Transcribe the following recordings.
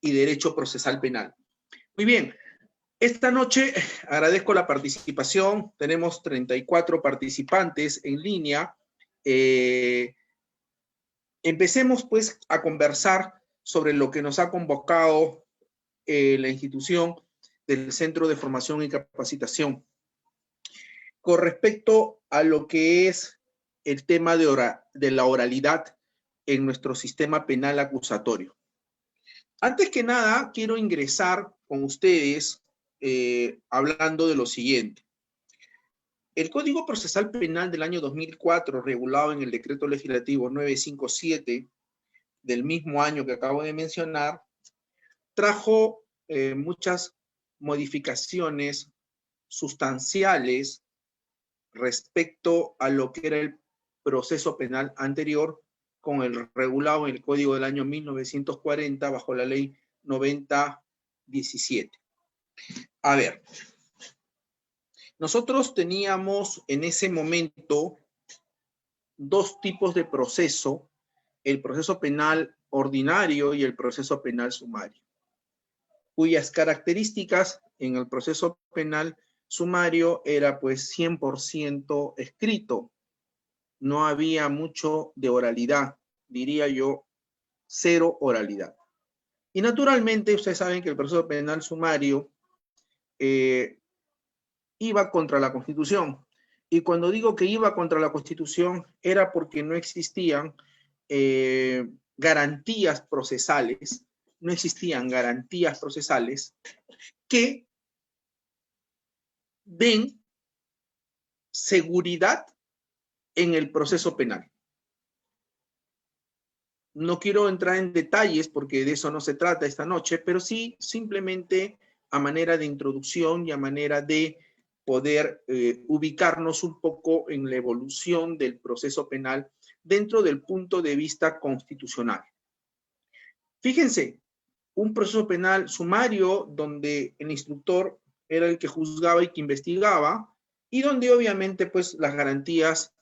y Derecho Procesal Penal. Muy bien, esta noche agradezco la participación, tenemos 34 participantes en línea. Empecemos pues a conversar sobre lo que nos ha convocado la institución del Centro de Formación y Capacitación. Con respecto a lo que es el tema de la oralidad en nuestro sistema penal acusatorio. Antes que nada, quiero ingresar con ustedes hablando de lo siguiente. El Código Procesal Penal del año 2004, regulado en el Decreto Legislativo 957 del mismo año que acabo de mencionar, trajo muchas modificaciones sustanciales respecto a lo que era el proceso penal anterior con el regulado en el Código del año 1940 bajo la Ley 9017. A ver, nosotros teníamos en ese momento dos tipos de proceso, el proceso penal ordinario y el proceso penal sumario, cuyas características en el proceso penal sumario era pues 100% escrito. No había mucho de oralidad, diría yo, cero oralidad. Y naturalmente ustedes saben que el proceso penal sumario iba contra la Constitución. Y cuando digo que iba contra la Constitución era porque no existían garantías procesales, que den seguridad en el proceso penal. No quiero entrar en detalles porque de eso no se trata esta noche, pero sí simplemente a manera de introducción y a manera de poder ubicarnos un poco en la evolución del proceso penal dentro del punto de vista constitucional. Fíjense, un proceso penal sumario donde el instructor era el que juzgaba y que investigaba, y donde obviamente pues las garantías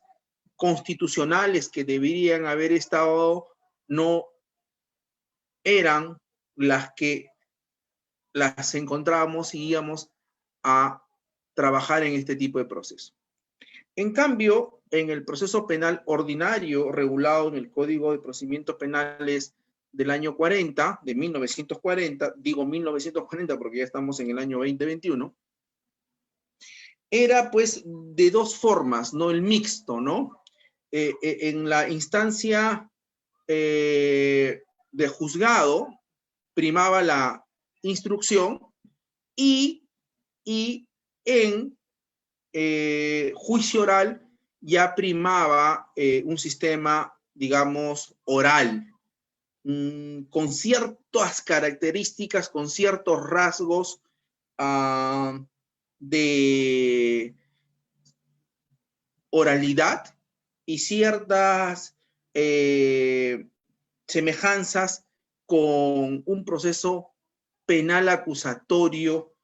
constitucionales que deberían haber estado no eran las que las encontrábamos y íbamos a trabajar en este tipo de proceso. En cambio, en el proceso penal ordinario regulado en el Código de Procedimientos Penales del año 40, de 1940, digo 1940 porque ya estamos en el año 2021, era pues de dos formas, ¿no? El mixto, ¿no? En la instancia de juzgado primaba la instrucción y en juicio oral ya primaba un sistema, digamos, oral, con ciertas características, con ciertos rasgos de oralidad y ciertas semejanzas con un proceso penal acusatorio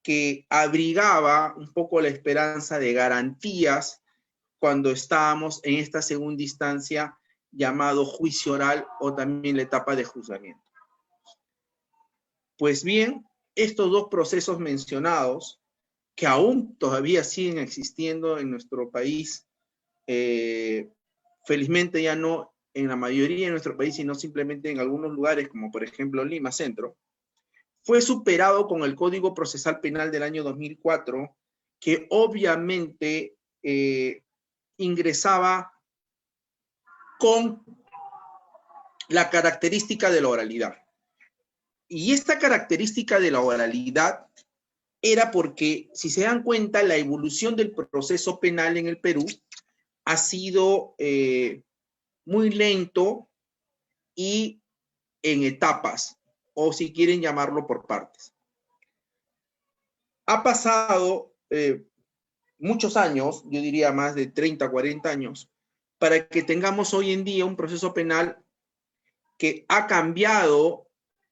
que abrigaba un poco la esperanza de garantías cuando estábamos en esta segunda instancia llamado juicio oral o también la etapa de juzgamiento. Pues bien, estos dos procesos mencionados, que aún todavía siguen existiendo en nuestro país, felizmente ya no en la mayoría de nuestro país, sino simplemente en algunos lugares, como por ejemplo Lima Centro, fue superado con el Código Procesal Penal del año 2004, que obviamente ingresaba con la característica de la oralidad. Y esta característica de la oralidad era porque, si se dan cuenta, la evolución del proceso penal en el Perú ha sido muy lento y en etapas, o si quieren llamarlo por partes. Ha pasado muchos años, yo diría más de 30, 40 años, para que tengamos hoy en día un proceso penal que ha cambiado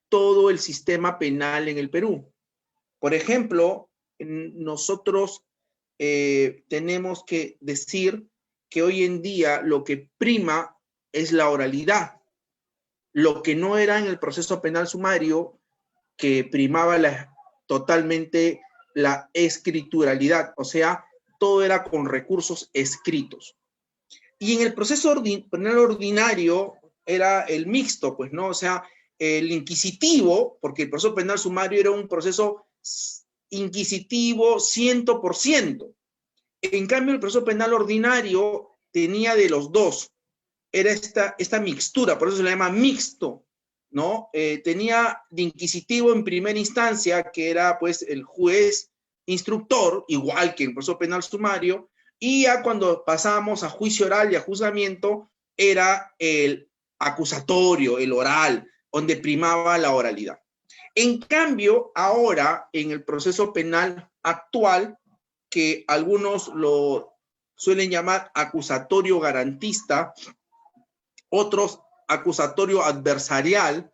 todo el sistema penal en el Perú. Por ejemplo, nosotros tenemos que decir que hoy en día lo que prima es la oralidad. Lo que no era en el proceso penal sumario que primaba totalmente la escrituralidad, o sea, todo era con recursos escritos. Y en el proceso penal ordinario era el mixto, pues, ¿no? O sea, el inquisitivo, porque el proceso penal sumario era un proceso inquisitivo 100%. En cambio, el proceso penal ordinario tenía de los dos. Era esta mixtura, por eso se le llama mixto, ¿no? Tenía de inquisitivo en primera instancia, que era pues el juez instructor, igual que en el proceso penal sumario, y ya cuando pasábamos a juicio oral y a juzgamiento, era el acusatorio, el oral, donde primaba la oralidad. En cambio, ahora, en el proceso penal actual, que algunos lo suelen llamar acusatorio garantista, otros acusatorio adversarial,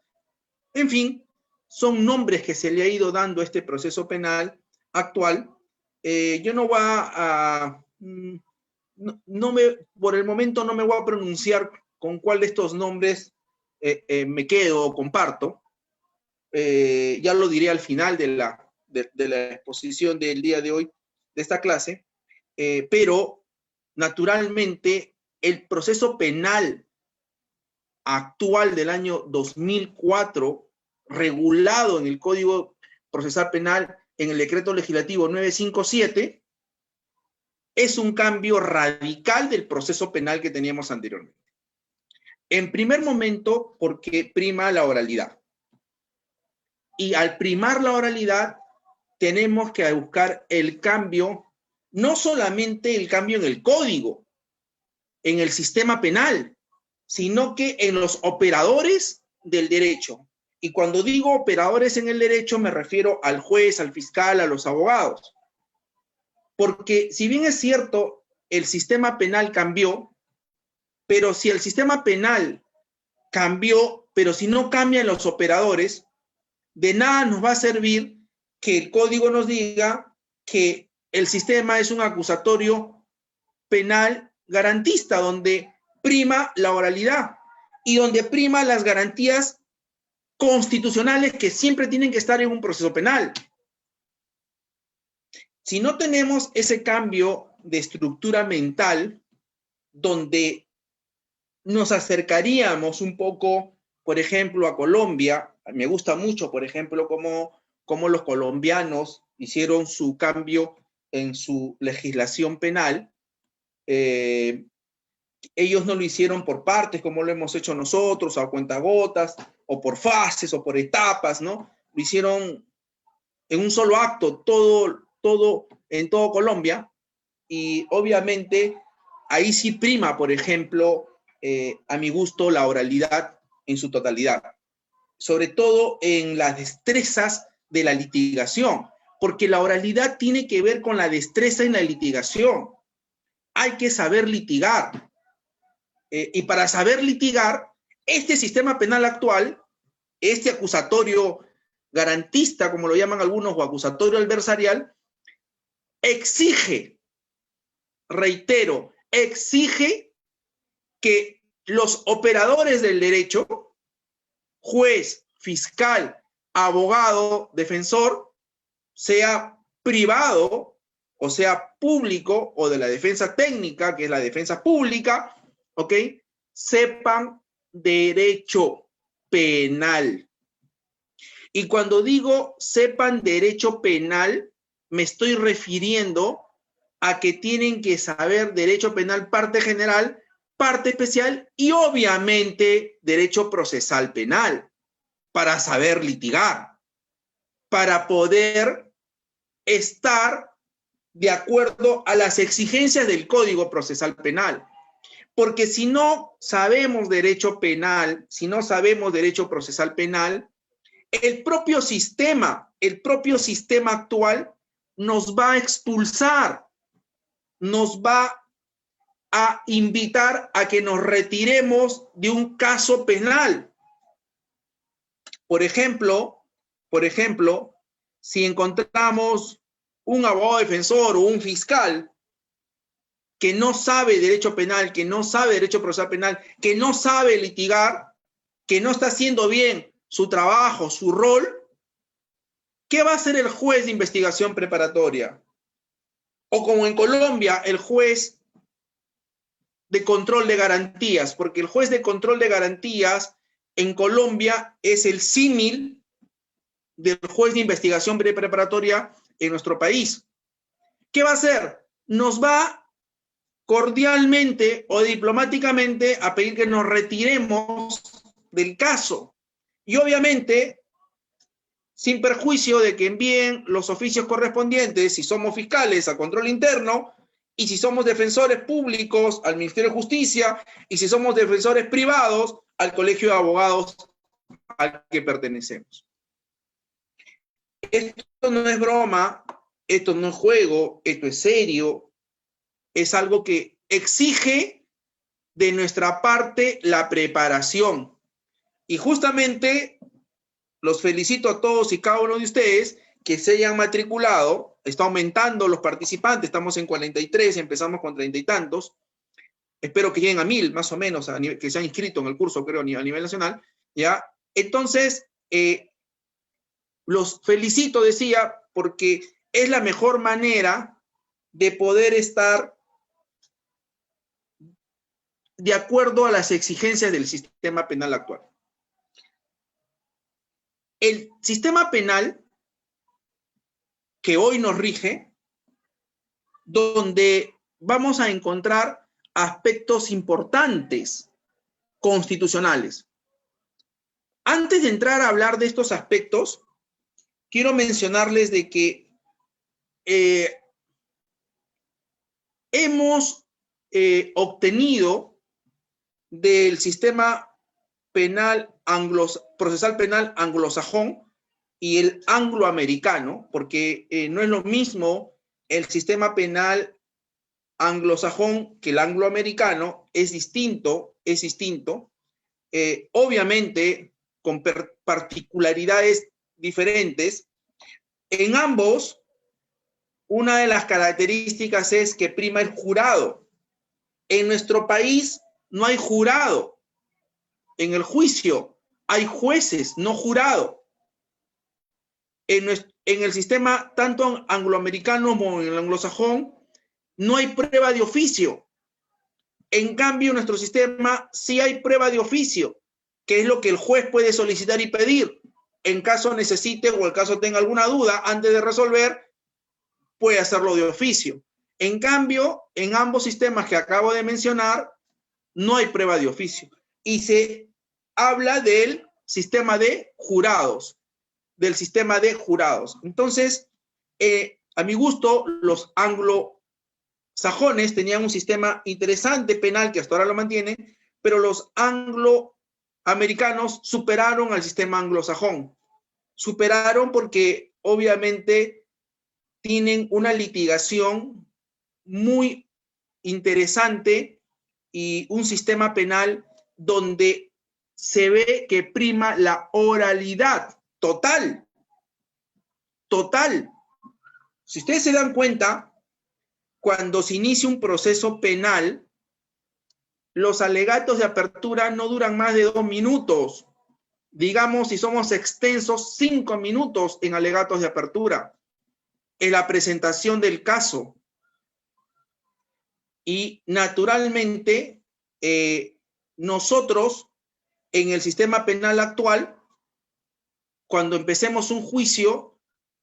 en fin, son nombres que se le ha ido dando a este proceso penal actual. Yo no voy a, por el momento no me voy a pronunciar con cuál de estos nombres me quedo o comparto. Ya lo diré al final de la exposición del día de hoy, de esta clase, pero naturalmente el proceso penal actual del año 2004, regulado en el Código Procesal Penal en el Decreto Legislativo 957, es un cambio radical del proceso penal que teníamos anteriormente. En primer momento, porque prima la oralidad. Y al primar la oralidad, tenemos que buscar el cambio, no solamente el cambio en el código, en el sistema penal, sino que en los operadores del derecho. Y cuando digo operadores en el derecho, me refiero al juez, al fiscal, a los abogados. Porque si bien es cierto, el sistema penal cambió, pero si el sistema penal cambió, pero si no cambian los operadores, de nada nos va a servir que el código nos diga que el sistema es un acusatorio penal garantista, donde prima la oralidad y donde prima las garantías constitucionales que siempre tienen que estar en un proceso penal. Si no tenemos ese cambio de estructura mental, donde nos acercaríamos un poco, por ejemplo, a Colombia, me gusta mucho, por ejemplo, cómo los colombianos hicieron su cambio en su legislación penal. Ellos no lo hicieron por partes como lo hemos hecho nosotros, a cuentagotas, o por fases, o por etapas, ¿no? Lo hicieron en un solo acto, todo en todo Colombia, y obviamente ahí sí prima, por ejemplo, a mi gusto, la oralidad en su totalidad, sobre todo en las destrezas de la litigación, porque la oralidad tiene que ver con la destreza en la litigación. Hay que saber litigar. Y para saber litigar, este sistema penal actual, este acusatorio garantista, como lo llaman algunos, o acusatorio adversarial, exige, reitero, exige que los operadores del derecho, juez, fiscal, abogado, defensor, sea privado o sea público, o de la defensa técnica, que es la defensa pública, ¿ok? Sepan derecho penal. Y cuando digo sepan derecho penal, me estoy refiriendo a que tienen que saber derecho penal parte general, parte especial y obviamente derecho procesal penal, para saber litigar, para poder estar de acuerdo a las exigencias del Código Procesal Penal. Porque si no sabemos derecho penal, si no sabemos derecho procesal penal, el propio sistema actual nos va a expulsar, nos va a invitar a que nos retiremos de un caso penal. Por ejemplo, si encontramos un abogado defensor o un fiscal que no sabe derecho penal, que no sabe derecho procesal penal, que no sabe litigar, que no está haciendo bien su trabajo, su rol, ¿Qué va a hacer el juez de investigación preparatoria? O como en Colombia, el juez de control de garantías, porque el juez de control de garantías en Colombia es el símil del juez de investigación preparatoria en nuestro país. ¿Qué va a hacer? Nos va cordialmente o diplomáticamente a pedir que nos retiremos del caso. Y obviamente, sin perjuicio de que envíen los oficios correspondientes, si somos fiscales, a control interno, y si somos defensores públicos, al Ministerio de Justicia, y si somos defensores privados, al Colegio de Abogados al que pertenecemos. Esto no es broma, esto no es juego, esto es serio, es algo que exige de nuestra parte la preparación. Y justamente los felicito a todos y cada uno de ustedes que se hayan matriculado. Está aumentando los participantes, estamos en 43, empezamos con 30 y tantos. Espero que lleguen a 1000 más o menos, que se han inscrito en el curso, creo, a nivel nacional. ¿Ya? Entonces, los felicito, decía, porque es la mejor manera de poder estar de acuerdo a las exigencias del sistema penal actual. El sistema penal que hoy nos rige, donde vamos a encontrar aspectos importantes constitucionales. Antes de entrar a hablar de estos aspectos, quiero mencionarles de que hemos obtenido del sistema penal procesal penal anglosajón y el angloamericano, porque no es lo mismo el sistema penal anglosajón que el angloamericano, es distinto, obviamente con particularidades diferentes. En ambos, una de las características es que prima el jurado. En nuestro país no hay jurado. En el juicio hay jueces, no jurado. En el sistema tanto angloamericano como en el anglosajón no hay prueba de oficio. En cambio, en nuestro sistema sí hay prueba de oficio, que es lo que el juez puede solicitar y pedir. En caso necesite o el caso tenga alguna duda, antes de resolver, puede hacerlo de oficio. En cambio, en ambos sistemas que acabo de mencionar, no hay prueba de oficio. Y se habla del sistema de jurados, Entonces, a mi gusto, los anglosajones tenían un sistema interesante penal que hasta ahora lo mantienen, pero los angloamericanos superaron al sistema anglosajón. Superaron porque obviamente tienen una litigación muy interesante y un sistema penal donde se ve que prima la oralidad total. Si ustedes se dan cuenta, cuando se inicia un proceso penal, los alegatos de apertura no duran más de 2 minutos. Digamos, si somos extensos, 5 minutos en alegatos de apertura, en la presentación del caso. Y naturalmente, nosotros, en el sistema penal actual, cuando empecemos un juicio,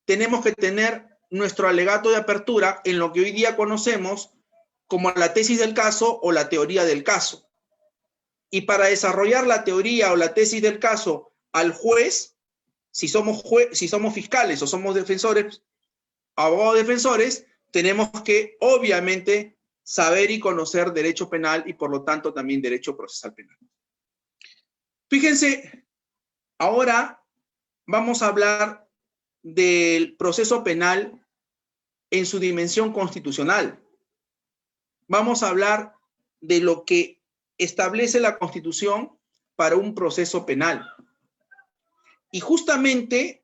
tenemos que tener nuestro alegato de apertura en lo que hoy día conocemos como la tesis del caso o la teoría del caso. Y para desarrollar la teoría o la tesis del caso al juez, si somos fiscales o somos defensores, abogados defensores, tenemos que obviamente saber y conocer derecho penal y por lo tanto también derecho procesal penal. Fíjense, ahora vamos a hablar del proceso penal en su dimensión constitucional. Vamos a hablar de lo que establece la Constitución para un proceso penal. Y justamente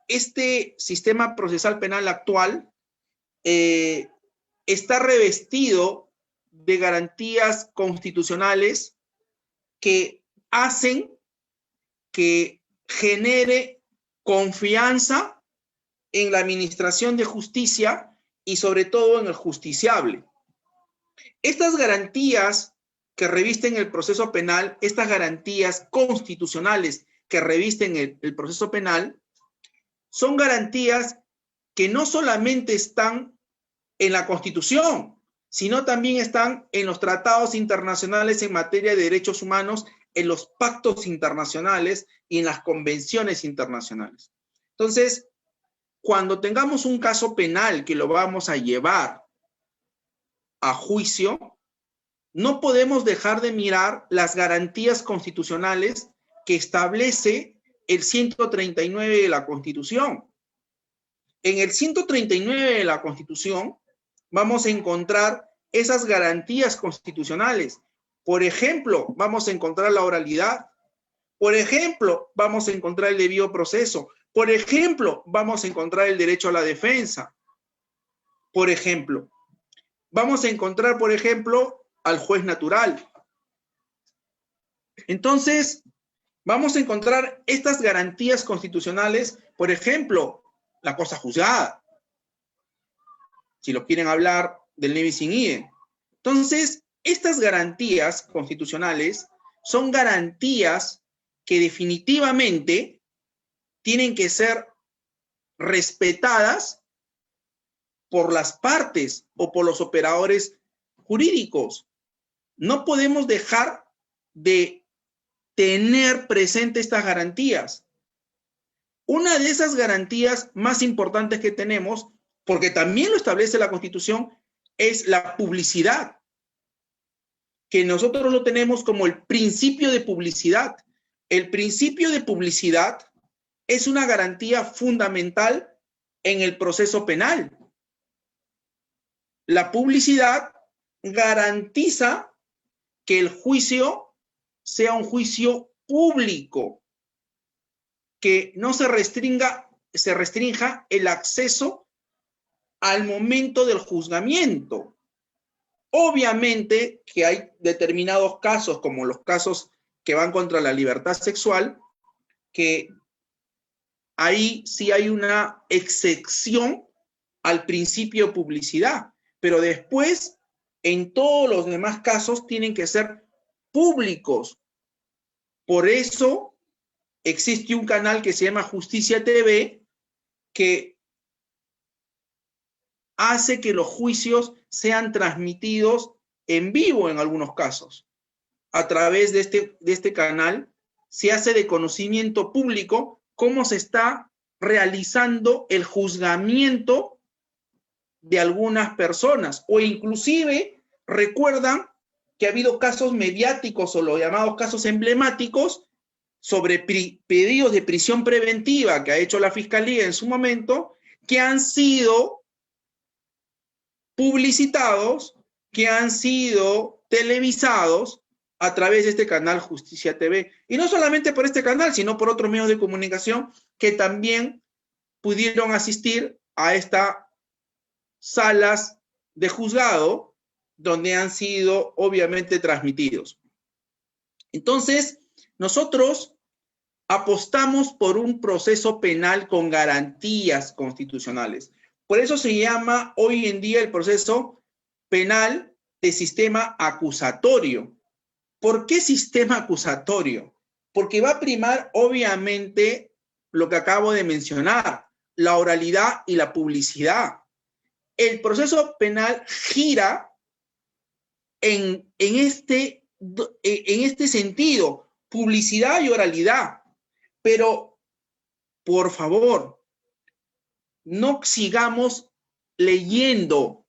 este sistema procesal penal actual está revestido de garantías constitucionales que hacen que genere confianza en la administración de justicia y sobre todo en el justiciable. Estas garantías que revisten el proceso penal, estas garantías constitucionales que revisten el proceso penal, son garantías que no solamente están en la Constitución, sino también están en los tratados internacionales en materia de derechos humanos, en los pactos internacionales y en las convenciones internacionales. Entonces, cuando tengamos un caso penal que lo vamos a llevar a juicio, no podemos dejar de mirar las garantías constitucionales que establece el 139 de la Constitución. En el 139 de la Constitución vamos a encontrar esas garantías constitucionales. Por ejemplo, vamos a encontrar la oralidad. Por ejemplo, vamos a encontrar el debido proceso. Por ejemplo, vamos a encontrar el derecho a la defensa. Por ejemplo, vamos a encontrar, por ejemplo, al juez natural. Entonces, vamos a encontrar estas garantías constitucionales, por ejemplo, la cosa juzgada, si lo quieren hablar del nebis in idem. Entonces, estas garantías constitucionales son garantías que definitivamente tienen que ser respetadas por las partes o por los operadores jurídicos. No podemos dejar de tener presente estas garantías. Una de esas garantías más importantes que tenemos, porque también lo establece la Constitución, es la publicidad, que nosotros lo tenemos como el principio de publicidad. El principio de publicidad es una garantía fundamental en el proceso penal. La publicidad garantiza que el juicio sea un juicio público, que no se restrinja el acceso al momento del juzgamiento. Obviamente que hay determinados casos, como los casos que van contra la libertad sexual, que ahí sí hay una excepción al principio de publicidad, pero después, en todos los demás casos, tienen que ser públicos. Por eso existe un canal que se llama Justicia TV, que hace que los juicios sean transmitidos en vivo en algunos casos. A través de este canal se hace de conocimiento público cómo se está realizando el juzgamiento de algunas personas, o inclusive recuerdan que ha habido casos mediáticos o los llamados casos emblemáticos sobre pedidos de prisión preventiva que ha hecho la Fiscalía en su momento, que han sido publicitados, que han sido televisados a través de este canal Justicia TV. Y no solamente por este canal, sino por otros medios de comunicación que también pudieron asistir a estas salas de juzgado donde han sido obviamente transmitidos. Entonces, nosotros apostamos por un proceso penal con garantías constitucionales. Por eso se llama hoy en día el proceso penal de sistema acusatorio. ¿Por qué sistema acusatorio? Porque va a primar obviamente lo que acabo de mencionar, la oralidad y la publicidad. El proceso penal gira en este sentido, publicidad y oralidad. Pero, por favor, no sigamos leyendo.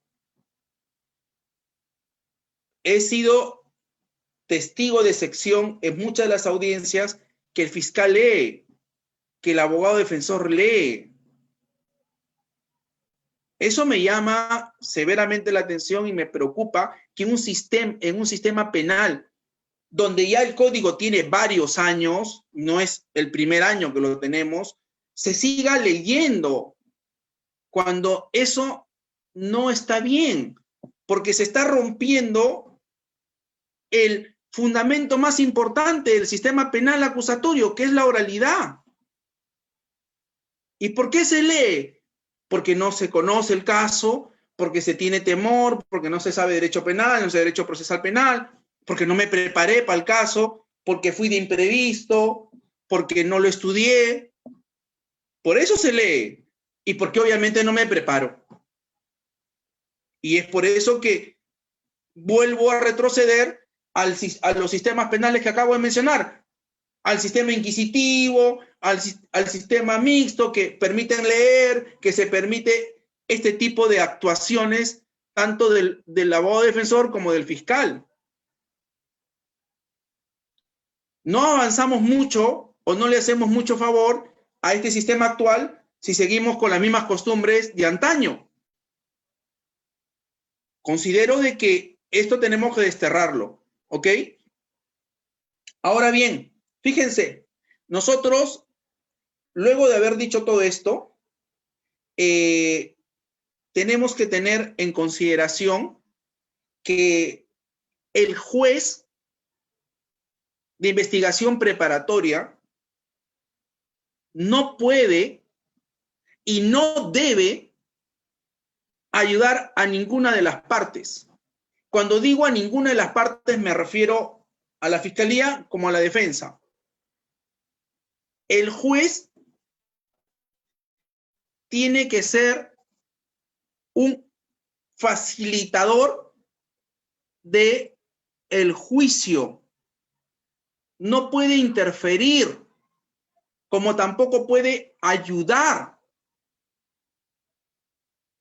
He sido testigo de sección en muchas de las audiencias que el fiscal lee, que el abogado defensor lee. Eso me llama severamente la atención y me preocupa que en un sistema penal donde ya el código tiene varios años, no es el primer año que lo tenemos, se siga leyendo cuando eso no está bien, porque se está rompiendo el fundamento más importante del sistema penal acusatorio, que es la oralidad. ¿Y por qué se lee? porque no se conoce el caso, porque se tiene temor, porque no se sabe derecho penal, no se sabe derecho procesal penal, porque no me preparé para el caso, porque fui de imprevisto, porque no lo estudié. Por eso se lee y porque obviamente no me preparo. Y es por eso que vuelvo a retroceder a los sistemas penales que acabo de mencionar, al sistema inquisitivo, al sistema mixto, que permiten leer, que se permite este tipo de actuaciones, tanto del abogado defensor como del fiscal. No avanzamos mucho o no le hacemos mucho favor a este sistema actual si seguimos con las mismas costumbres de antaño. Considero de que esto tenemos que desterrarlo, ¿ok? Ahora bien, fíjense, nosotros, luego de haber dicho todo esto, tenemos que tener en consideración que el juez de investigación preparatoria no puede y no debe ayudar a ninguna de las partes. Cuando digo a ninguna de las partes me refiero a la fiscalía como a la defensa. El juez tiene que ser un facilitador del juicio. No puede interferir, como tampoco puede ayudar.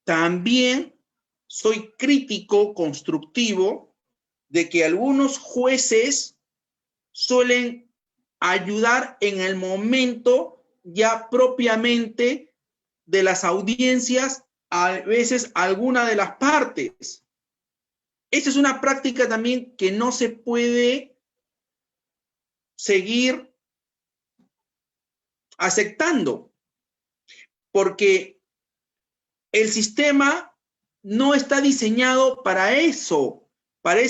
También soy crítico, constructivo, de que algunos jueces suelen ayudar en el momento ya propiamente de las audiencias, a veces alguna de las partes. Esta es una práctica también que no se puede seguir aceptando, porque el sistema no está diseñado para eso, para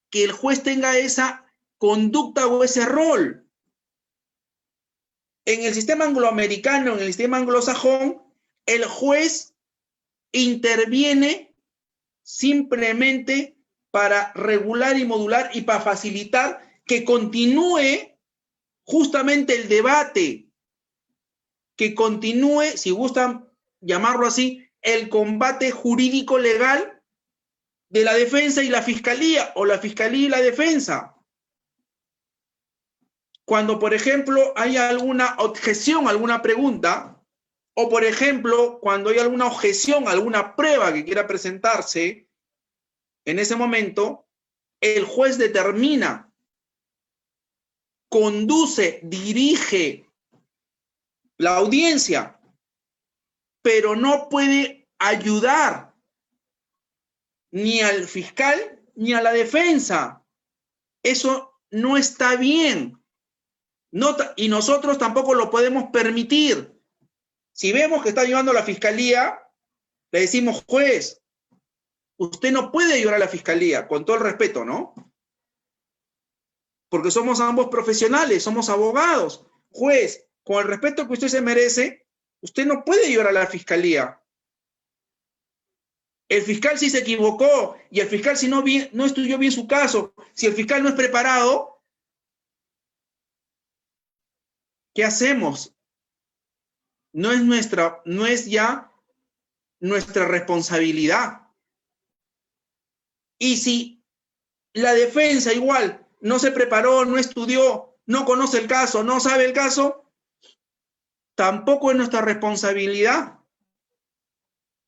que el juez tenga esa conducta o ese rol. En el sistema angloamericano, en el sistema anglosajón, el juez interviene simplemente para regular y modular y para facilitar que continúe justamente el debate, que continúe, si gustan llamarlo así, el combate jurídico legal de la defensa y la fiscalía, o la fiscalía y la defensa. Cuando, por ejemplo, hay alguna objeción, alguna pregunta, o por ejemplo, cuando hay alguna objeción, alguna prueba que quiera presentarse, en ese momento, el juez determina, conduce, dirige la audiencia, pero no puede ayudar ni al fiscal ni a la defensa. Eso no está bien. Y nosotros tampoco lo podemos permitir. Si vemos que está ayudando a la fiscalía, le decimos, juez, usted no puede ayudar a la fiscalía, con todo el respeto, ¿no? Porque somos ambos profesionales, somos abogados. Juez, con el respeto que usted se merece, usted no puede ayudar a la fiscalía. El fiscal si se equivocó y el fiscal si no estudió bien su caso, si el fiscal no es preparado, ¿qué hacemos? No es ya nuestra responsabilidad. Y si la defensa igual no se preparó, no estudió, no conoce el caso, no sabe el caso, tampoco es nuestra responsabilidad.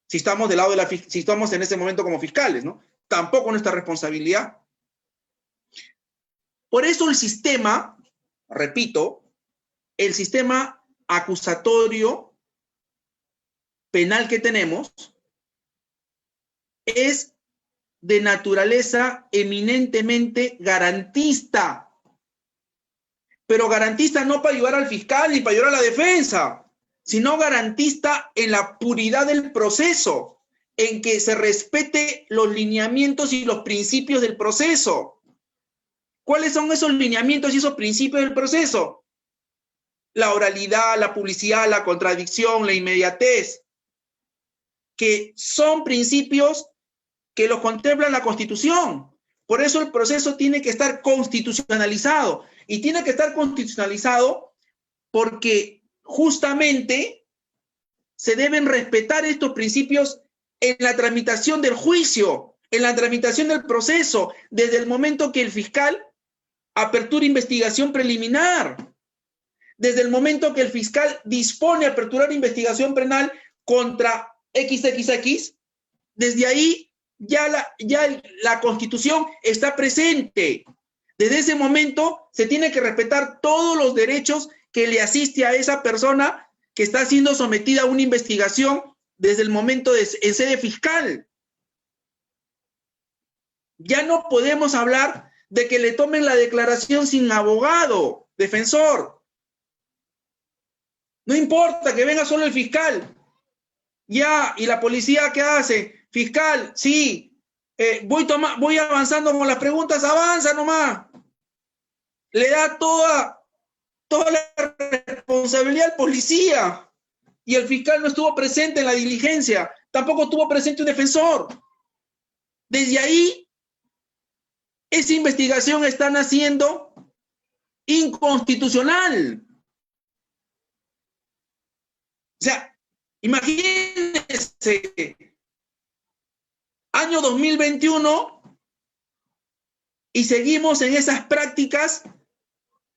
Si estamos del lado de si estamos en ese momento como fiscales, ¿no? Tampoco es nuestra responsabilidad. Por eso el sistema, repito, el sistema acusatorio penal que tenemos es de naturaleza eminentemente garantista. Pero garantista no para ayudar al fiscal ni para ayudar a la defensa, sino garantista en la puridad del proceso, en que se respete los lineamientos y los principios del proceso. ¿Cuáles son esos lineamientos y esos principios del proceso? La oralidad, la publicidad, la contradicción, la inmediatez. que son principios que los contempla la Constitución. Por eso el proceso tiene que estar constitucionalizado. Y tiene que estar constitucionalizado porque justamente se deben respetar estos principios en la tramitación del juicio, en la tramitación del proceso, desde el momento que el fiscal apertura investigación preliminar, desde el momento que el fiscal dispone a aperturar investigación penal contra XXX, desde ahí ya la Constitución está presente. Desde ese momento se tiene que respetar todos los derechos que le asiste a esa persona que está siendo sometida a una investigación desde el momento en sede fiscal. Ya no podemos hablar de que le tomen la declaración sin abogado, defensor. No importa que venga solo el fiscal. Ya, ¿y la policía qué hace? Fiscal, sí, voy avanzando con las preguntas, avanza nomás. Le da toda la responsabilidad al policía. Y el fiscal no estuvo presente en la diligencia. Tampoco estuvo presente un defensor. Desde ahí, esa investigación está naciendo inconstitucional. O sea, imagínense, año 2021 y seguimos en esas prácticas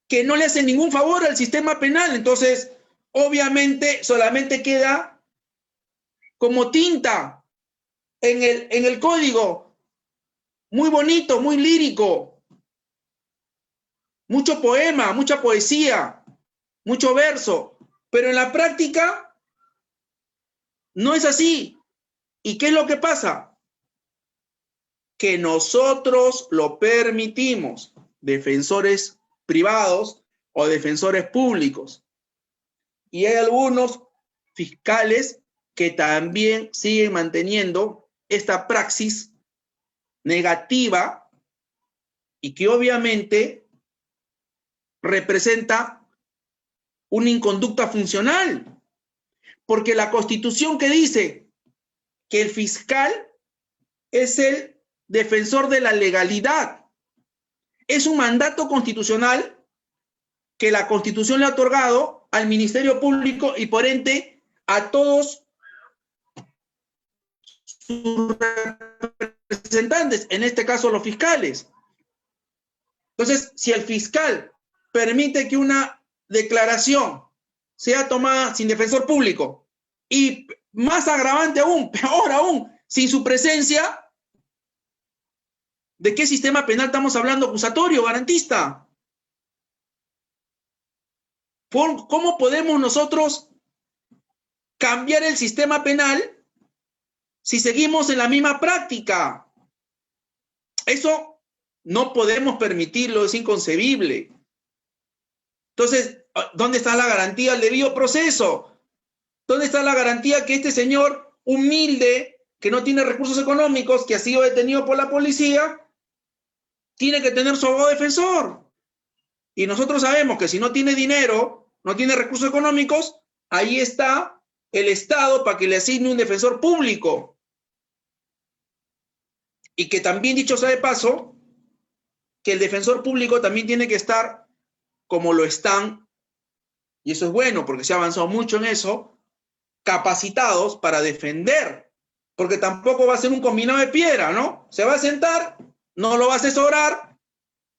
que no le hacen ningún favor al sistema penal. Entonces, obviamente, solamente queda como tinta en el código, muy bonito, muy lírico, mucho poema, mucha poesía, mucho verso, pero en la práctica no es así. ¿Y qué es lo que pasa? Que nosotros lo permitimos, defensores privados o defensores públicos. Y hay algunos fiscales que también siguen manteniendo esta praxis negativa y que obviamente representa una inconducta funcional. Porque la Constitución que dice que el fiscal es el defensor de la legalidad, es un mandato constitucional que la Constitución le ha otorgado al Ministerio Público y por ende a todos sus representantes, en este caso los fiscales. Entonces, si el fiscal permite que una declaración sea tomada sin defensor público y más agravante aún, peor aún, sin su presencia, ¿de qué sistema penal estamos hablando? ¿Acusatorio, garantista? ¿Cómo podemos nosotros cambiar el sistema penal si seguimos en la misma práctica? Eso no podemos permitirlo, es inconcebible. Entonces, ¿dónde está la garantía del debido proceso? ¿Dónde está la garantía que este señor humilde, que no tiene recursos económicos, que ha sido detenido por la policía, tiene que tener su abogado defensor? Y nosotros sabemos que si no tiene dinero, no tiene recursos económicos, ahí está el Estado para que le asigne un defensor público. Y que también, dicho sea de paso, que el defensor público también tiene que estar como lo están, y eso es bueno porque se ha avanzado mucho en eso, capacitados para defender, porque tampoco va a ser un combinado de piedra, ¿no? Se va a sentar, no lo va a asesorar,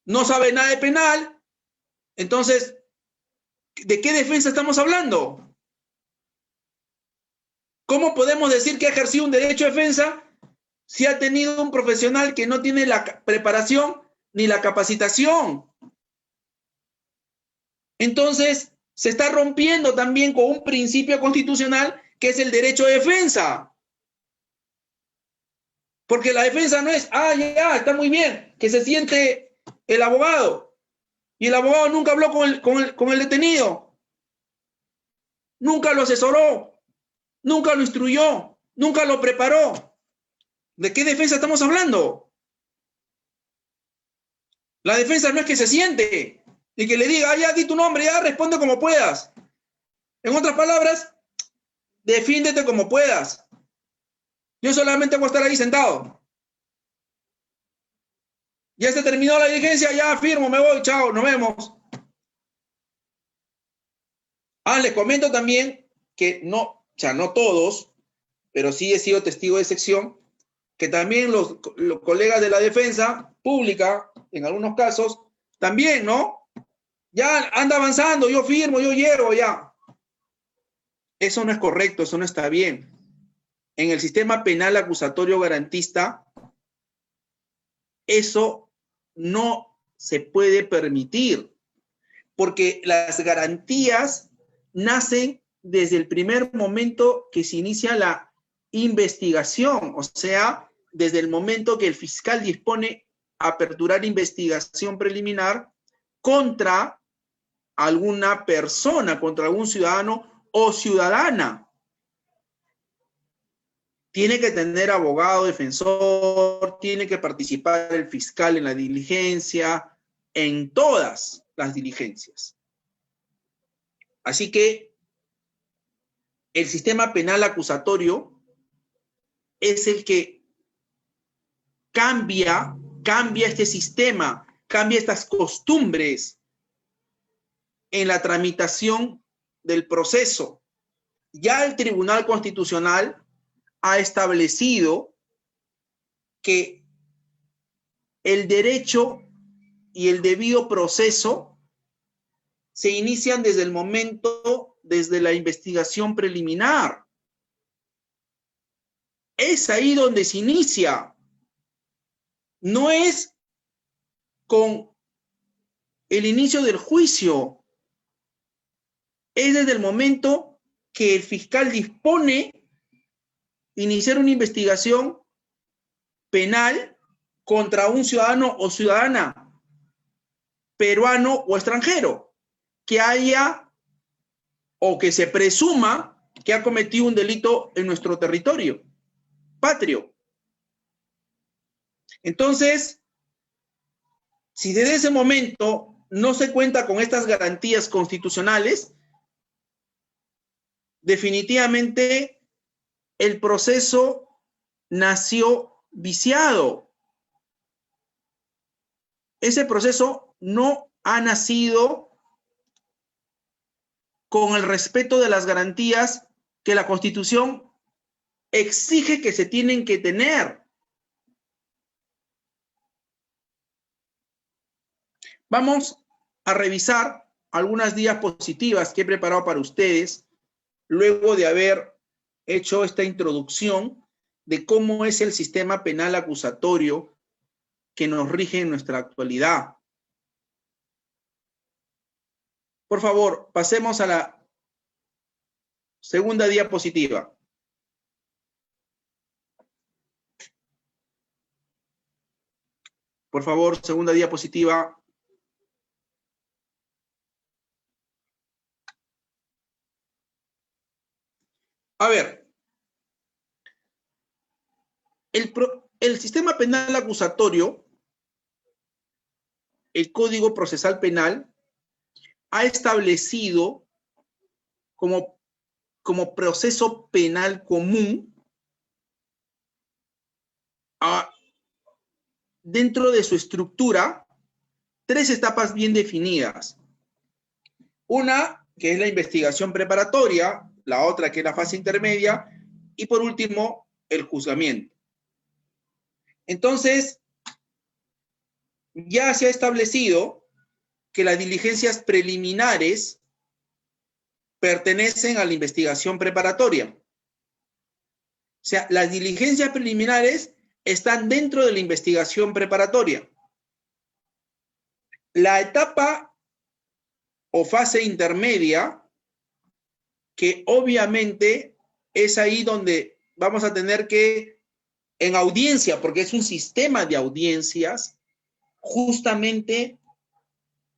no sabe nada de penal. Entonces, ¿de qué defensa estamos hablando? ¿Cómo podemos decir que ha ejercido un derecho de defensa si ha tenido un profesional que no tiene la preparación ni la capacitación? Entonces, se está rompiendo también con un principio constitucional que es el derecho de defensa. Porque la defensa no es, ya, está muy bien, que se siente el abogado. Y el abogado nunca habló con el detenido. Nunca lo asesoró. Nunca lo instruyó. Nunca lo preparó. ¿De qué defensa estamos hablando? La defensa no es que se siente y que le diga, ya, di tu nombre, ya, responde como puedas. En otras palabras, defiéndete como puedas. Yo solamente voy a estar ahí sentado. Ya se terminó la diligencia, ya firmo, me voy, chao, nos vemos. Les comento también que no, o sea, no todos, pero sí he sido testigo de excepción, que también los colegas de la defensa pública, en algunos casos, también, ¿no? Ya anda avanzando, yo firmo, yo llevo, ya. Eso no es correcto, eso no está bien. En el sistema penal acusatorio garantista, eso no se puede permitir, porque las garantías nacen desde el primer momento que se inicia la investigación, o sea, desde el momento que el fiscal dispone a aperturar investigación preliminar contra alguna persona, contra algún ciudadano o ciudadana. Tiene que tener abogado defensor, tiene que participar el fiscal en la diligencia, en todas las diligencias. Así que el sistema penal acusatorio es el que cambia este sistema, cambia estas costumbres en la tramitación del proceso. Ya el Tribunal Constitucional ha establecido que el derecho y el debido proceso se inician desde el momento, desde la investigación preliminar. Es ahí donde se inicia. No es con el inicio del juicio. Es desde el momento que el fiscal dispone iniciar una investigación penal contra un ciudadano o ciudadana, peruano o extranjero, que haya o que se presuma que ha cometido un delito en nuestro territorio patrio. Entonces, si desde ese momento no se cuenta con estas garantías constitucionales, definitivamente el proceso nació viciado. Ese proceso no ha nacido con el respeto de las garantías que la Constitución exige que se tienen que tener. Vamos a revisar algunas diapositivas que he preparado para ustedes luego de haber hecho esta introducción de cómo es el sistema penal acusatorio que nos rige en nuestra actualidad. Por favor, pasemos a la segunda diapositiva. Por favor, segunda diapositiva. A ver, el sistema penal acusatorio, el Código Procesal Penal, ha establecido como proceso penal común dentro de su estructura 3 etapas bien definidas. Una, que es la investigación preparatoria, la otra, que es la fase intermedia, y por último, el juzgamiento. Entonces, ya se ha establecido que las diligencias preliminares pertenecen a la investigación preparatoria. O sea, las diligencias preliminares están dentro de la investigación preparatoria. La etapa o fase intermedia, que obviamente es ahí donde vamos a tener que, en audiencia, porque es un sistema de audiencias, justamente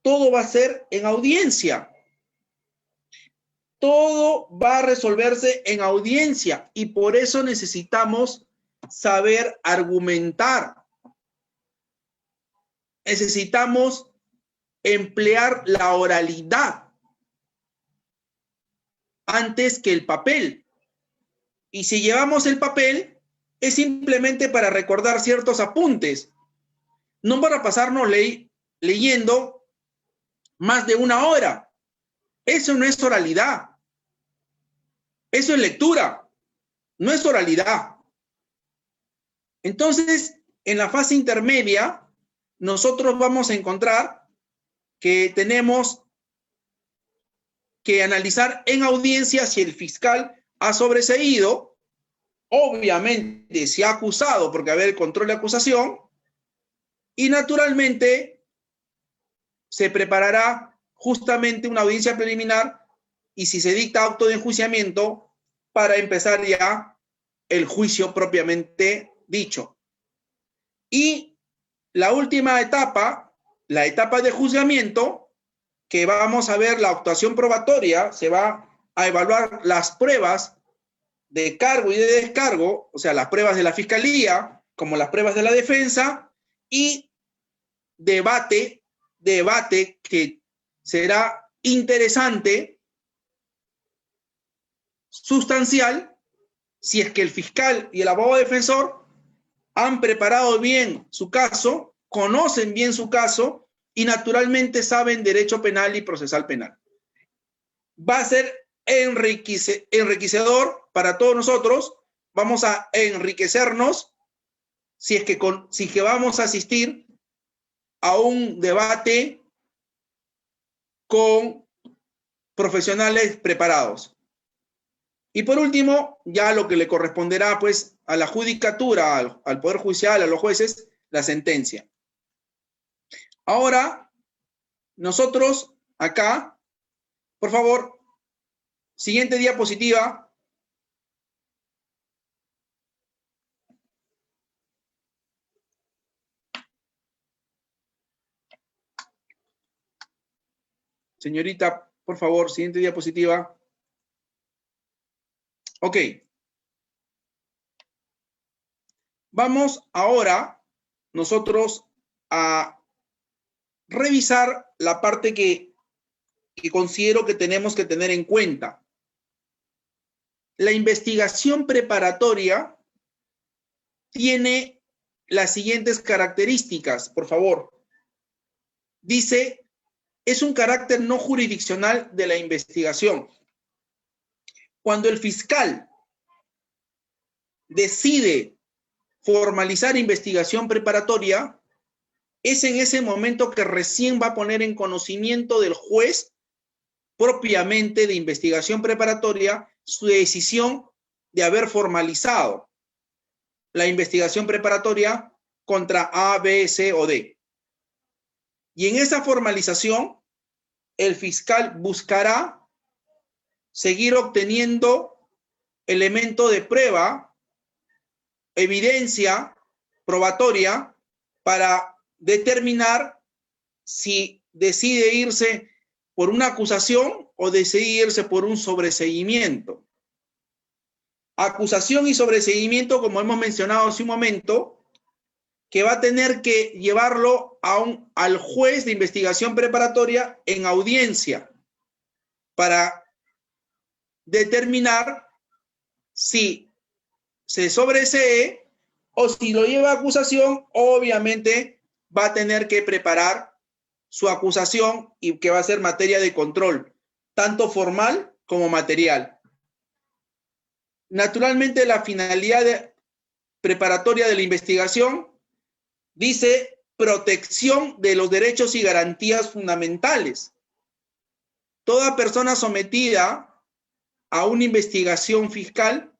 todo va a ser en audiencia. Todo va a resolverse en audiencia y por eso necesitamos saber argumentar. Necesitamos emplear la oralidad antes que el papel. Y si llevamos el papel, es simplemente para recordar ciertos apuntes, no para pasarnos leyendo más de una hora. Eso no es oralidad. Eso es lectura, no es oralidad. Entonces, en la fase intermedia, nosotros vamos a encontrar que tenemos que analizar en audiencia si el fiscal ha sobreseído, obviamente si ha acusado, porque va a haber control de acusación, y naturalmente se preparará justamente una audiencia preliminar y si se dicta auto de enjuiciamiento para empezar ya el juicio propiamente dicho. Y la última etapa, la etapa de juzgamiento, que vamos a ver la actuación probatoria, se va a evaluar las pruebas de cargo y de descargo, o sea, las pruebas de la fiscalía, como las pruebas de la defensa, y debate que será interesante, sustancial, si es que el fiscal y el abogado defensor han preparado bien su caso, conocen bien su caso y naturalmente saben derecho penal y procesal penal. Va a ser enriquecedor para todos nosotros, vamos a enriquecernos si es que vamos a asistir a un debate con profesionales preparados. Y por último, ya lo que le corresponderá pues a la judicatura, al Poder Judicial, a los jueces, la sentencia. Ahora, nosotros acá, por favor, siguiente diapositiva. Señorita, por favor, siguiente diapositiva. Ok. Vamos ahora nosotros a revisar la parte que considero que tenemos que tener en cuenta. La investigación preparatoria tiene las siguientes características, por favor. Dice, es un carácter no jurisdiccional de la investigación. Cuando el fiscal decide formalizar investigación preparatoria, es en ese momento que recién va a poner en conocimiento del juez propiamente de investigación preparatoria su decisión de haber formalizado la investigación preparatoria contra A, B, C o D. Y en esa formalización, el fiscal buscará seguir obteniendo elemento de prueba, evidencia probatoria para determinar si decide irse por una acusación o decide irse por un sobreseimiento. Acusación y sobreseimiento, como hemos mencionado hace un momento, que va a tener que llevarlo al juez de investigación preparatoria en audiencia para determinar si se sobresee o si lo lleva a acusación, obviamente va a tener que preparar su acusación y que va a ser materia de control, tanto formal como material. Naturalmente, la finalidad preparatoria de la investigación dice protección de los derechos y garantías fundamentales. Toda persona sometida a una investigación fiscal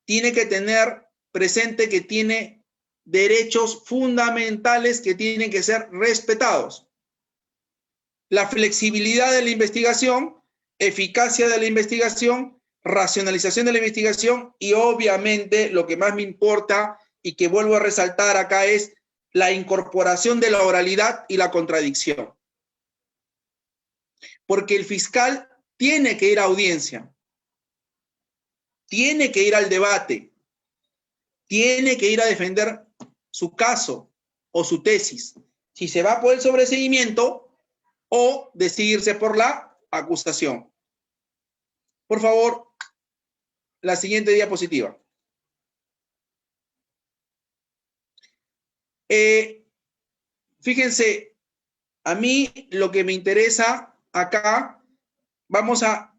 tiene que tener presente que tiene derechos fundamentales que tienen que ser respetados. La flexibilidad de la investigación, eficacia de la investigación, racionalización de la investigación y obviamente lo que más me importa y que vuelvo a resaltar acá es la incorporación de la oralidad y la contradicción. Porque el fiscal tiene que ir a audiencia, tiene que ir al debate, tiene que ir a defender su caso o su tesis, si se va por el sobreseimiento o decidirse por la acusación. Por favor, la siguiente diapositiva. Fíjense, a mí lo que me interesa acá, vamos a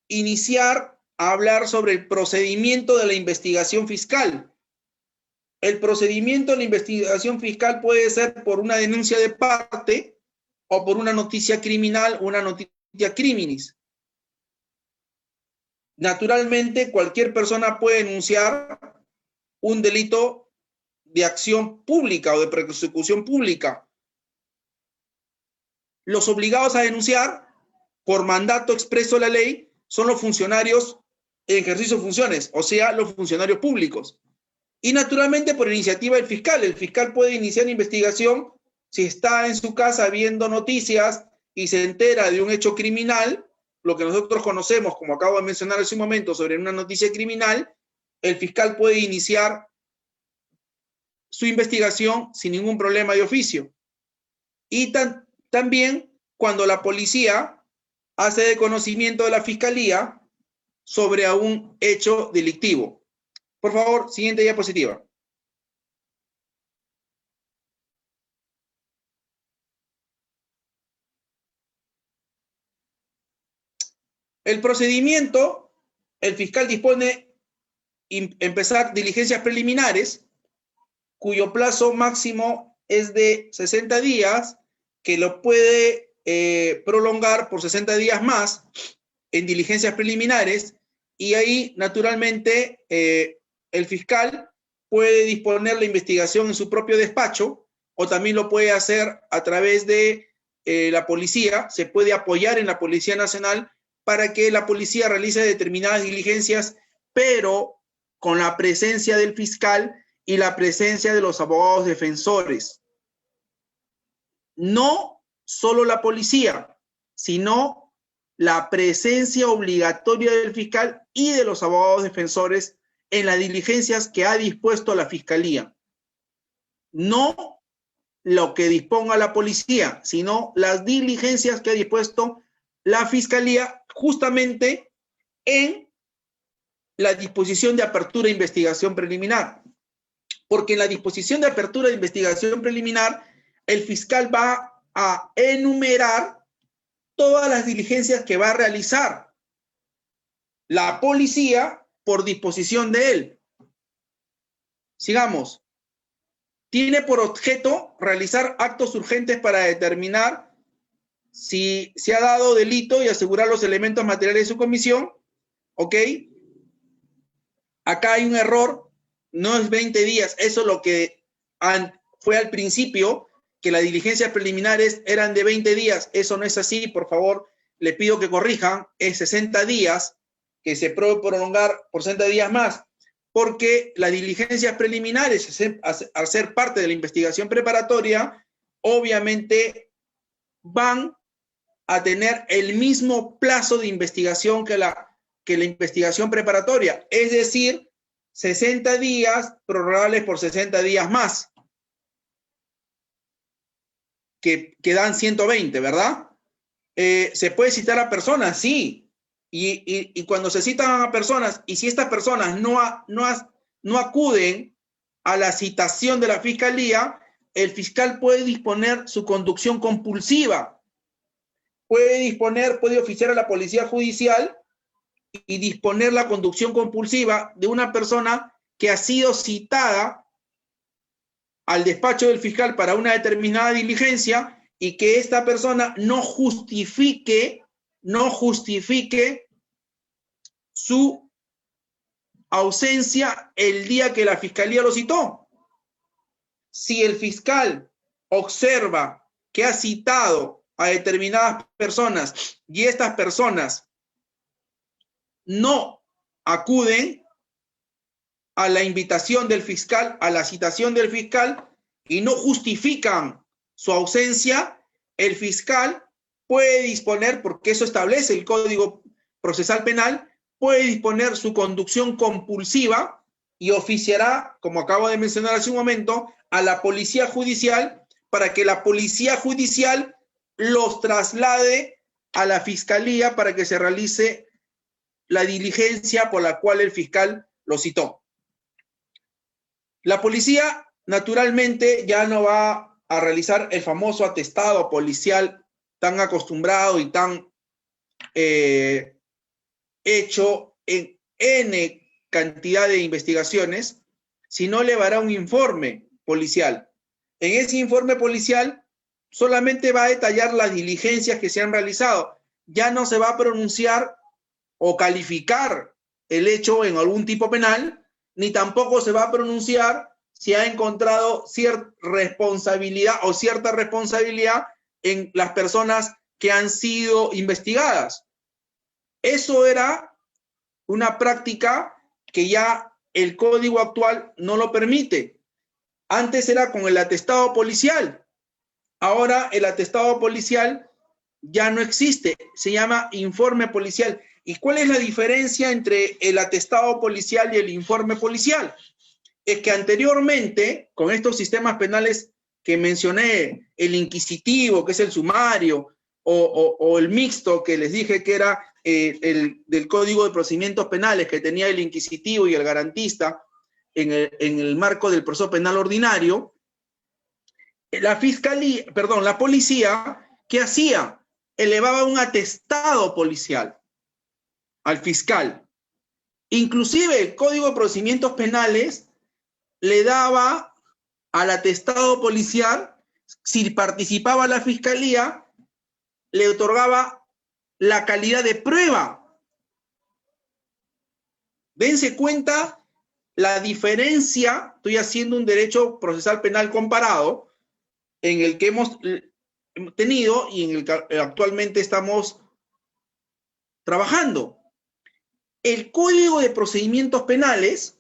iniciar a hablar sobre el procedimiento de la investigación fiscal. El procedimiento de la investigación fiscal puede ser por una denuncia de parte o por una noticia criminal o una noticia criminis. Naturalmente, cualquier persona puede denunciar un delito de acción pública o de persecución pública. Los obligados a denunciar por mandato expreso de la ley son los funcionarios en ejercicio de funciones, o sea, los funcionarios públicos. Y naturalmente por iniciativa del fiscal. El fiscal puede iniciar investigación si está en su casa viendo noticias y se entera de un hecho criminal, lo que nosotros conocemos, como acabo de mencionar hace un momento, sobre una noticia criminal. El fiscal puede iniciar su investigación sin ningún problema de oficio. Y también cuando la policía hace de conocimiento de la fiscalía sobre un hecho delictivo. Por favor, siguiente diapositiva. El procedimiento, el fiscal dispone empezar diligencias preliminares, cuyo plazo máximo es de 60 días, que lo puede prolongar por 60 días más en diligencias preliminares, y ahí naturalmente el fiscal puede disponer la investigación en su propio despacho o también lo puede hacer a través de la policía. Se puede apoyar en la Policía Nacional para que la policía realice determinadas diligencias, pero con la presencia del fiscal y la presencia de los abogados defensores. No solo la policía, sino la presencia obligatoria del fiscal y de los abogados defensores en las diligencias que ha dispuesto la Fiscalía. No lo que disponga la policía, sino las diligencias que ha dispuesto la Fiscalía justamente en la disposición de apertura de investigación preliminar. Porque en la disposición de apertura de investigación preliminar, el fiscal va a enumerar todas las diligencias que va a realizar la policía por disposición de él. Sigamos. Tiene por objeto realizar actos urgentes para determinar si se ha dado delito y asegurar los elementos materiales de su comisión. ¿Ok? Acá hay un error, no es 20 días, eso es lo que fue al principio, que las diligencias preliminares eran de 20 días, eso no es así, por favor, le pido que corrijan, es 60 días, que se puede prolongar por 60 días más, porque las diligencias preliminares, al ser parte de la investigación preparatoria, obviamente van a tener el mismo plazo de investigación que la investigación preparatoria, es decir, 60 días prorrogables por 60 días más, que dan 120, ¿verdad? ¿Se puede citar a personas? Sí. Y cuando se citan a personas, y si estas personas no acuden a la citación de la Fiscalía, el fiscal puede disponer su conducción compulsiva. Puede oficiar a la Policía Judicial y disponer la conducción compulsiva de una persona que ha sido citada al despacho del fiscal para una determinada diligencia y que esta persona no justifique su ausencia el día que la Fiscalía lo citó. Si el fiscal observa que ha citado a determinadas personas y estas personas no acuden a la invitación del fiscal, a la citación del fiscal, y no justifican su ausencia, el fiscal puede disponer, porque eso establece el Código Procesal Penal, puede disponer su conducción compulsiva y oficiará, como acabo de mencionar hace un momento, a la Policía Judicial para que la Policía Judicial los traslade a la Fiscalía para que se realice la diligencia por la cual el fiscal lo citó. La policía naturalmente ya no va a realizar el famoso atestado policial tan acostumbrado y tan hecho en N cantidad de investigaciones, sino elevará un informe policial. En ese informe policial solamente va a detallar las diligencias que se han realizado. Ya no se va a pronunciar o calificar el hecho en algún tipo penal, ni tampoco se va a pronunciar si ha encontrado cierta responsabilidad o cierta responsabilidad en las personas que han sido investigadas. Eso era una práctica que ya el código actual no lo permite. Antes era con el atestado policial. Ahora el atestado policial ya no existe. Se llama informe policial. ¿Y cuál es la diferencia entre el atestado policial y el informe policial? Es que anteriormente, con estos sistemas penales que mencioné, el inquisitivo, que es el sumario, o el mixto, que les dije que era el del Código de Procedimientos Penales, que tenía el inquisitivo y el garantista en el marco del proceso penal ordinario, la policía, ¿qué hacía? Elevaba un atestado policial al fiscal. Inclusive el Código de Procedimientos Penales le daba al atestado policial, si participaba la fiscalía, le otorgaba la calidad de prueba. Dense cuenta la diferencia. Estoy haciendo un derecho procesal penal comparado en el que hemos tenido y en el que actualmente estamos trabajando. El Código de Procedimientos Penales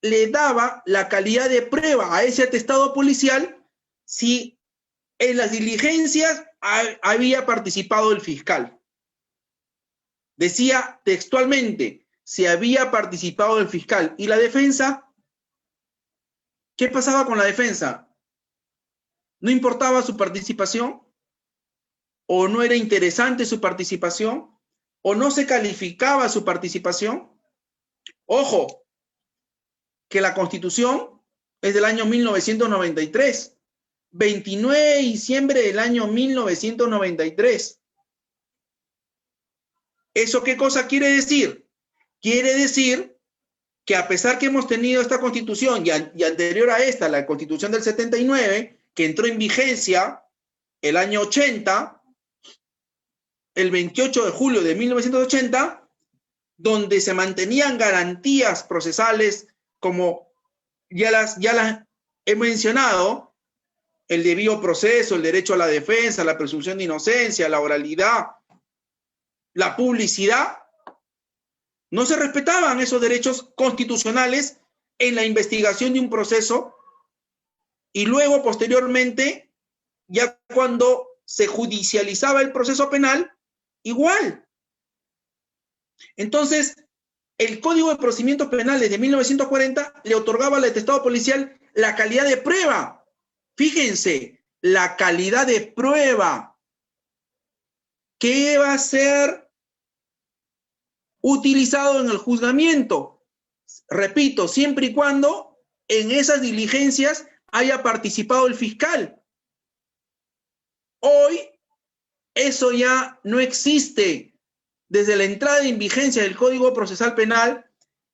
le daba la calidad de prueba a ese atestado policial si en las diligencias había participado el fiscal. Decía textualmente, si había participado el fiscal. ¿Y la defensa? ¿Qué pasaba con la defensa? ¿No importaba su participación? ¿O no era interesante su participación? ¿O no se calificaba su participación? Ojo, que la Constitución es del año 1993, 29 de diciembre del año 1993. ¿Eso qué cosa quiere decir? Quiere decir que a pesar que hemos tenido esta Constitución y anterior a esta, la Constitución del 79, que entró en vigencia el año 80, el 28 de julio de 1980, donde se mantenían garantías procesales como ya las he mencionado, el debido proceso, el derecho a la defensa, la presunción de inocencia, la oralidad, la publicidad. No se respetaban esos derechos constitucionales en la investigación de un proceso y luego, posteriormente, ya cuando se judicializaba el proceso penal, igual. Entonces, el Código de Procedimientos Penales de 1940 le otorgaba al atestado policial la calidad de prueba. Fíjense, la calidad de prueba que va a ser utilizado en el juzgamiento. Repito, siempre y cuando en esas diligencias haya participado el fiscal. Hoy eso ya no existe. Desde la entrada en vigencia del Código Procesal Penal,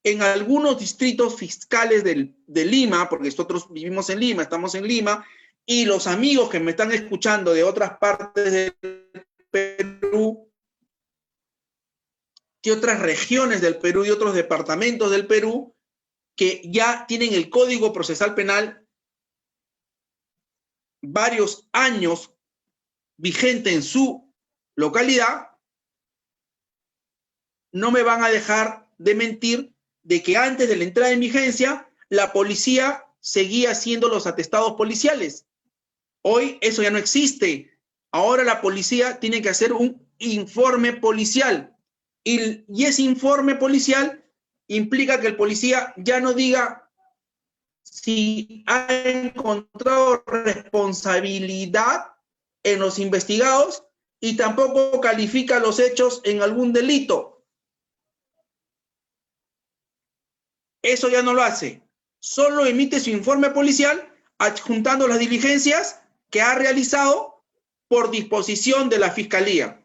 en algunos distritos fiscales de Lima, porque nosotros vivimos en Lima, estamos en Lima, y los amigos que me están escuchando de otras partes del Perú, de otras regiones del Perú y otros departamentos del Perú, que ya tienen el Código Procesal Penal varios años vigente en su localidad, no me van a dejar de mentir de que antes de la entrada en vigencia, la policía seguía haciendo los atestados policiales. Hoy eso ya no existe. Ahora la policía tiene que hacer un informe policial. Y ese informe policial implica que el policía ya no diga si ha encontrado responsabilidad en los investigados y tampoco califica los hechos en algún delito. Eso ya no lo hace. solo emite su informe policial adjuntando las diligencias que ha realizado por disposición de la Fiscalía.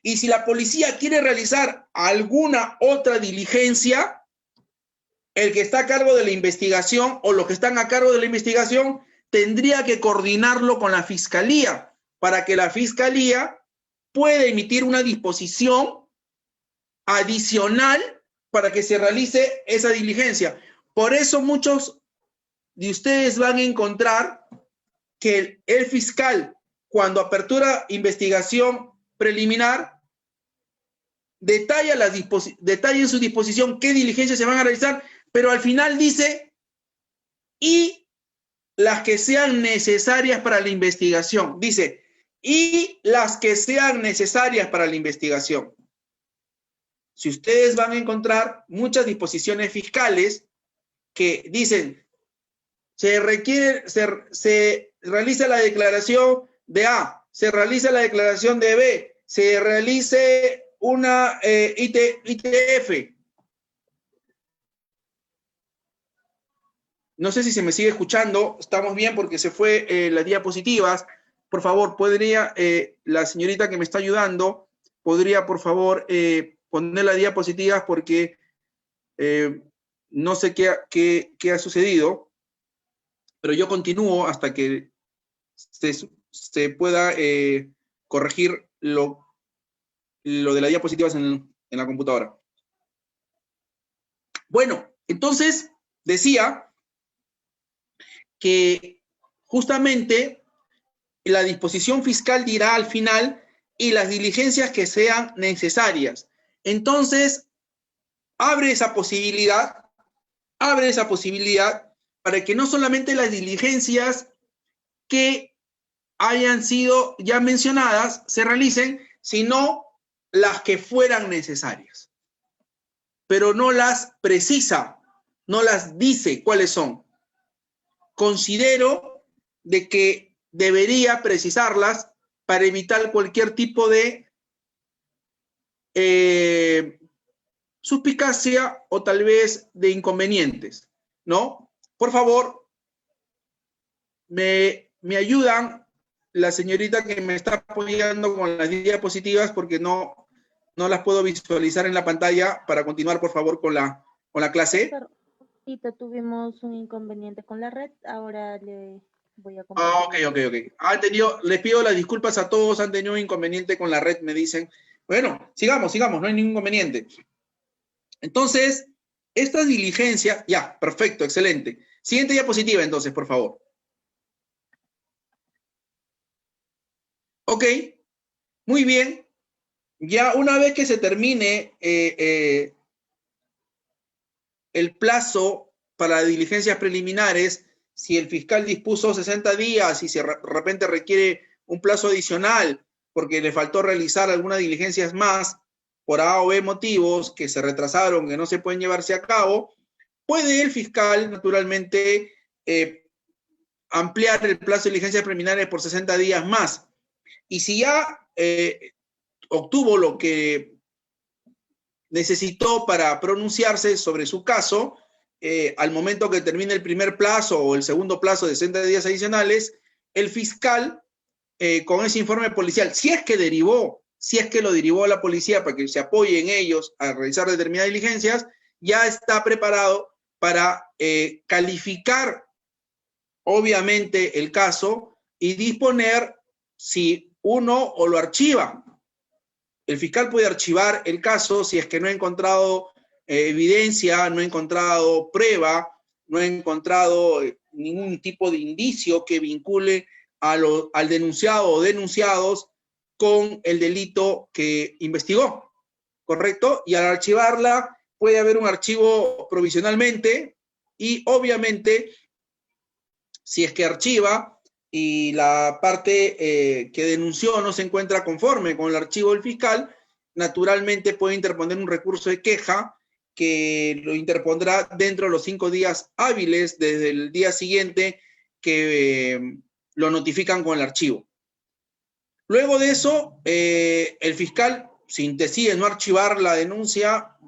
Y si la policía quiere realizar alguna otra diligencia, el que está a cargo de la investigación o los que están a cargo de la investigación tendría que coordinarlo con la Fiscalía para que la Fiscalía pueda emitir una disposición adicional para que se realice esa diligencia. Por eso muchos de ustedes van a encontrar que el fiscal, cuando apertura investigación preliminar, detalla en su disposición qué diligencias se van a realizar, pero al final dice, y las que sean necesarias para la investigación. Dice, y las que sean necesarias para la investigación. Si ustedes van a encontrar muchas disposiciones fiscales que dicen, se realiza la declaración de A, se realiza la declaración de B, se realice una ITF. No sé si se me sigue escuchando, estamos bien porque se fue las diapositivas. Por favor, podría, la señorita que me está ayudando, podría por favor poner las diapositivas porque no sé qué ha sucedido, pero yo continúo hasta que se pueda corregir lo de las diapositivas en la computadora. Bueno, entonces decía que justamente la disposición fiscal dirá al final y las diligencias que sean necesarias. Entonces, abre esa posibilidad para que no solamente las diligencias que hayan sido ya mencionadas se realicen, sino las que fueran necesarias. Pero no las precisa, no las dice cuáles son. Considero de que debería precisarlas para evitar cualquier tipo de suspicacia o tal vez de inconvenientes, ¿no? Por favor, me ayudan la señorita que me está apoyando con las diapositivas porque no las puedo visualizar en la pantalla para continuar, por favor, con la clase. Ahorita tuvimos un inconveniente con la red, ahora le voy a compartir. Ok. Les pido las disculpas a todos, han tenido un inconveniente con la red, me dicen. Bueno, sigamos, no hay ningún inconveniente. Entonces, estas diligencias, ya, perfecto, excelente. Siguiente diapositiva, entonces, por favor. Ok, muy bien. Ya una vez que se termine el plazo para diligencias preliminares, si el fiscal dispuso 60 días y si de repente requiere un plazo adicional porque le faltó realizar algunas diligencias más por A o B motivos que se retrasaron, que no se pueden llevarse a cabo, puede el fiscal naturalmente ampliar el plazo de diligencias preliminares por 60 días más. Y si ya obtuvo lo que necesitó para pronunciarse sobre su caso, al momento que termine el primer plazo o el segundo plazo de 60 días adicionales, el fiscal, con ese informe policial, si es que lo derivó a la policía para que se apoye en ellos a realizar determinadas diligencias, ya está preparado para calificar, obviamente, el caso y disponer si uno o lo archiva. El fiscal puede archivar el caso si es que no ha encontrado evidencia, no ha encontrado prueba, no ha encontrado ningún tipo de indicio que vincule al denunciado o denunciados con el delito que investigó, ¿correcto? Y al archivarla puede haber un archivo provisionalmente y obviamente si es que archiva y la parte que denunció no se encuentra conforme con el archivo del fiscal, naturalmente puede interponer un recurso de queja que lo interpondrá dentro de los 5 días hábiles desde el día siguiente que lo notifican con el archivo. Luego de eso, el fiscal, si decide no archivar la denuncia,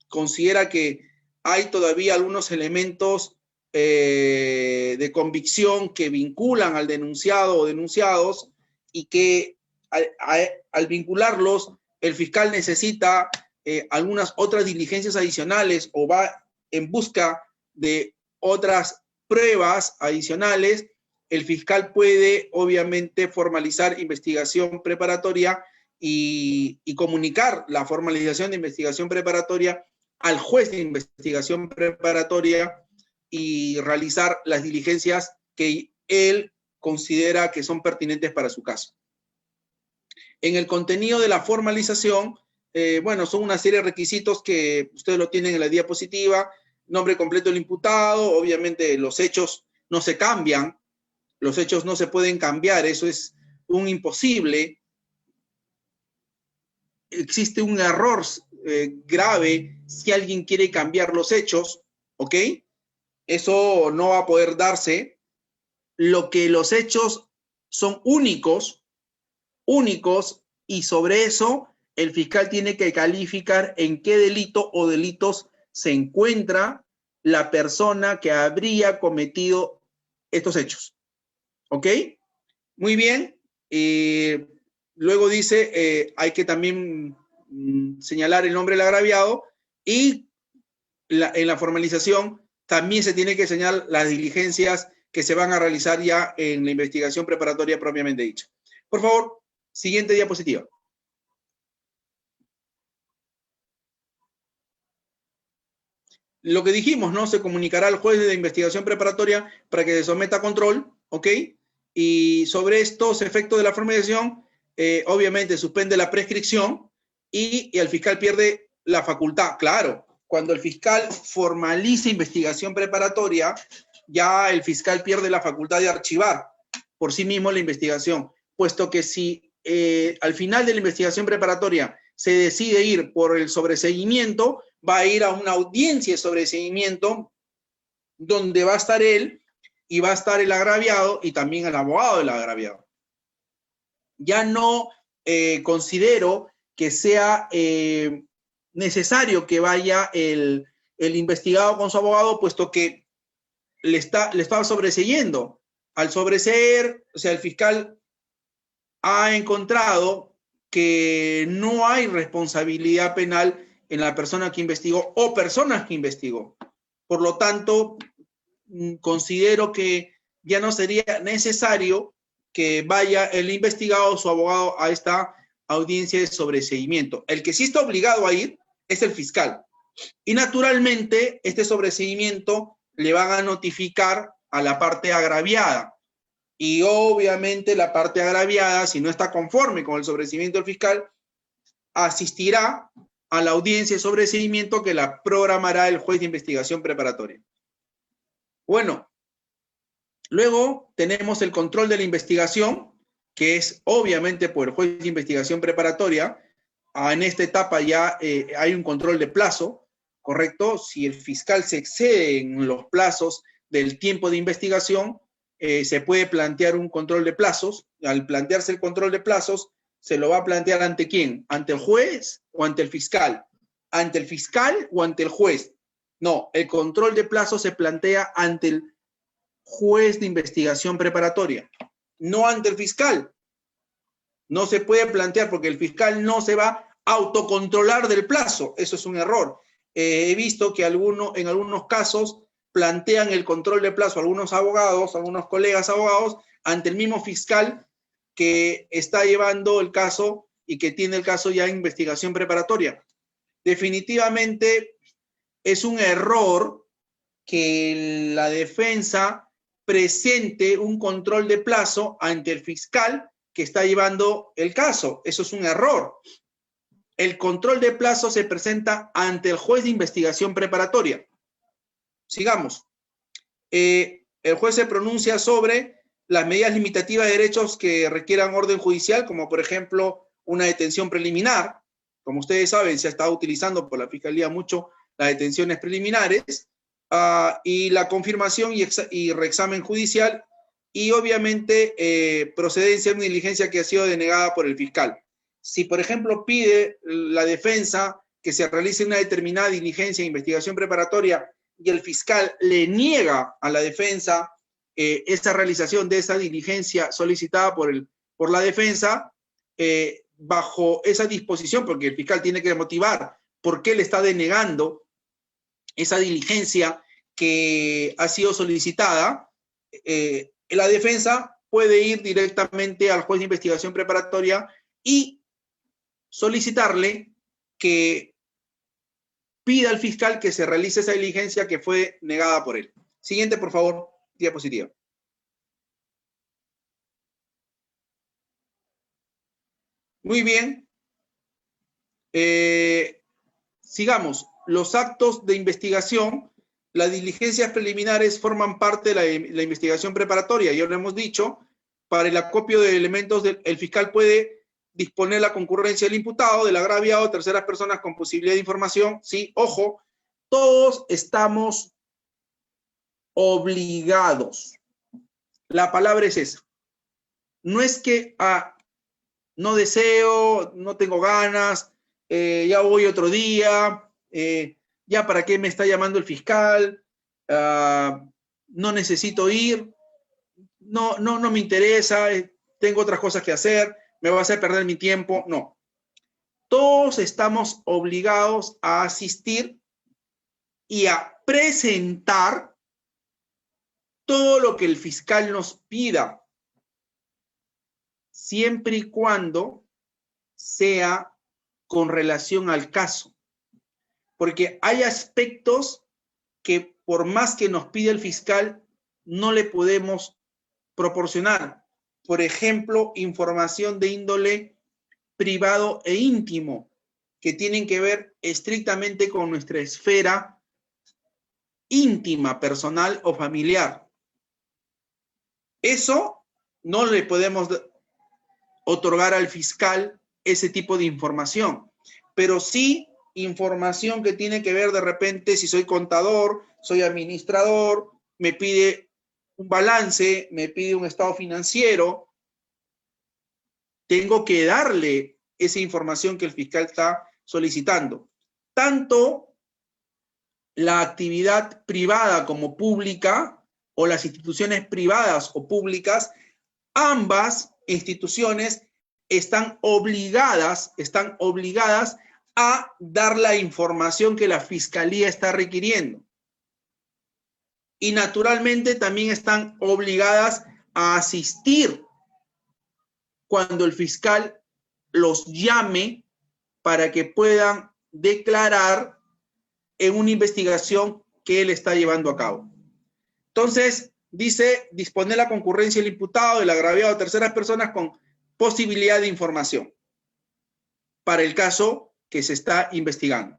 considera que hay todavía algunos elementos de convicción que vinculan al denunciado o denunciados y que al vincularlos, el fiscal necesita algunas otras diligencias adicionales o va en busca de otras pruebas adicionales, el fiscal puede obviamente formalizar investigación preparatoria y comunicar la formalización de investigación preparatoria al juez de investigación preparatoria y realizar las diligencias que él considera que son pertinentes para su caso. En el contenido de la formalización, bueno, son una serie de requisitos que ustedes lo tienen en la diapositiva: nombre completo del imputado, obviamente los hechos no se cambian, los hechos no se pueden cambiar, eso es un imposible. Existe un error grave si alguien quiere cambiar los hechos, ¿ok? Eso no va a poder darse. Lo que los hechos son únicos, y sobre eso el fiscal tiene que calificar en qué delito o delitos se encuentra la persona que habría cometido estos hechos. ¿Ok? Muy bien. Luego dice, hay que también señalar el nombre del agraviado y en la formalización también se tiene que señalar las diligencias que se van a realizar ya en la investigación preparatoria propiamente dicha. Por favor, siguiente diapositiva. Lo que dijimos, ¿no? Se comunicará al juez de investigación preparatoria para que se someta a control, ¿ok? Y sobre estos efectos de la formalización, obviamente suspende la prescripción y el fiscal pierde la facultad. Claro, cuando el fiscal formaliza investigación preparatoria, ya el fiscal pierde la facultad de archivar por sí mismo la investigación, puesto que si al final de la investigación preparatoria se decide ir por el sobreseguimiento, va a ir a una audiencia de sobreseguimiento donde va a estar él y va a estar el agraviado y también el abogado del agraviado. Ya no considero que sea necesario que vaya el investigado con su abogado, puesto que le está sobreseyendo. Al sobreseer, o sea, el fiscal ha encontrado que no hay responsabilidad penal en la persona que investigó o personas que investigó. Por lo tanto, considero que ya no sería necesario que vaya el investigado o su abogado a esta audiencia de sobreseguimiento. El que sí está obligado a ir es el fiscal. Y naturalmente, este sobreseguimiento le van a notificar a la parte agraviada. Y obviamente la parte agraviada, si no está conforme con el sobreseguimiento del fiscal, asistirá a la audiencia de sobreseguimiento que la programará el juez de investigación preparatoria. Bueno, luego tenemos el control de la investigación, que es obviamente por el juez de investigación preparatoria. En esta etapa ya hay un control de plazo, ¿correcto? Si el fiscal se excede en los plazos del tiempo de investigación, se puede plantear un control de plazos. Al plantearse el control de plazos, ¿se lo va a plantear ante quién? ¿Ante el juez o ante el fiscal? ¿Ante el fiscal o ante el juez? No, el control de plazos se plantea ante el juez de investigación preparatoria, no ante el fiscal. No se puede plantear porque el fiscal no se va a autocontrolar del plazo. Eso es un error. He visto que en algunos casos plantean el control de plazo algunos abogados, algunos colegas abogados, ante el mismo fiscal que está llevando el caso y que tiene el caso ya en investigación preparatoria. Definitivamente es un error que la defensa presente un control de plazo ante el fiscal que está llevando el caso. Eso es un error. El control de plazo se presenta ante el juez de investigación preparatoria. Sigamos. El juez se pronuncia sobre las medidas limitativas de derechos que requieran orden judicial, como por ejemplo una detención preliminar. Como ustedes saben, se ha estado utilizando por la Fiscalía mucho las detenciones preliminares, y la confirmación y reexamen judicial, y obviamente procedencia de una diligencia que ha sido denegada por el fiscal. Si, por ejemplo, pide la defensa que se realice una determinada diligencia de investigación preparatoria y el fiscal le niega a la defensa esa realización de esa diligencia solicitada por la defensa, bajo esa disposición, porque el fiscal tiene que motivar por qué le está denegando esa diligencia que ha sido solicitada, la defensa puede ir directamente al juez de investigación preparatoria y solicitarle que pida al fiscal que se realice esa diligencia que fue negada por él. Siguiente, por favor, diapositiva. Muy bien. Sigamos. Los actos de investigación, las diligencias preliminares forman parte de la investigación preparatoria. Ya lo hemos dicho, para el acopio de elementos, el fiscal puede disponer la concurrencia del imputado, del agraviado, terceras personas con posibilidad de información. Sí, ojo, todos estamos obligados. La palabra es esa. No es que no deseo, no tengo ganas, ya voy otro día, ya para qué me está llamando el fiscal, no necesito ir, no me interesa, tengo otras cosas que hacer, me va a hacer perder mi tiempo. No. Todos estamos obligados a asistir y a presentar todo lo que el fiscal nos pida, siempre y cuando sea con relación al caso. Porque hay aspectos que por más que nos pida el fiscal, no le podemos proporcionar. Por ejemplo, información de índole privado e íntimo, que tienen que ver estrictamente con nuestra esfera íntima, personal o familiar. Eso no le podemos otorgar al fiscal ese tipo de información, pero sí información que tiene que ver de repente si soy contador, soy administrador, me pide un balance, me pide un estado financiero, tengo que darle esa información que el fiscal está solicitando. Tanto la actividad privada como pública, o las instituciones privadas o públicas, ambas instituciones están obligadas a dar la información que la fiscalía está requiriendo. Y naturalmente también están obligadas a asistir cuando el fiscal los llame para que puedan declarar en una investigación que él está llevando a cabo. Entonces, dice, disponer la concurrencia del imputado, del agraviado, terceras personas con posibilidad de información para el caso que se está investigando.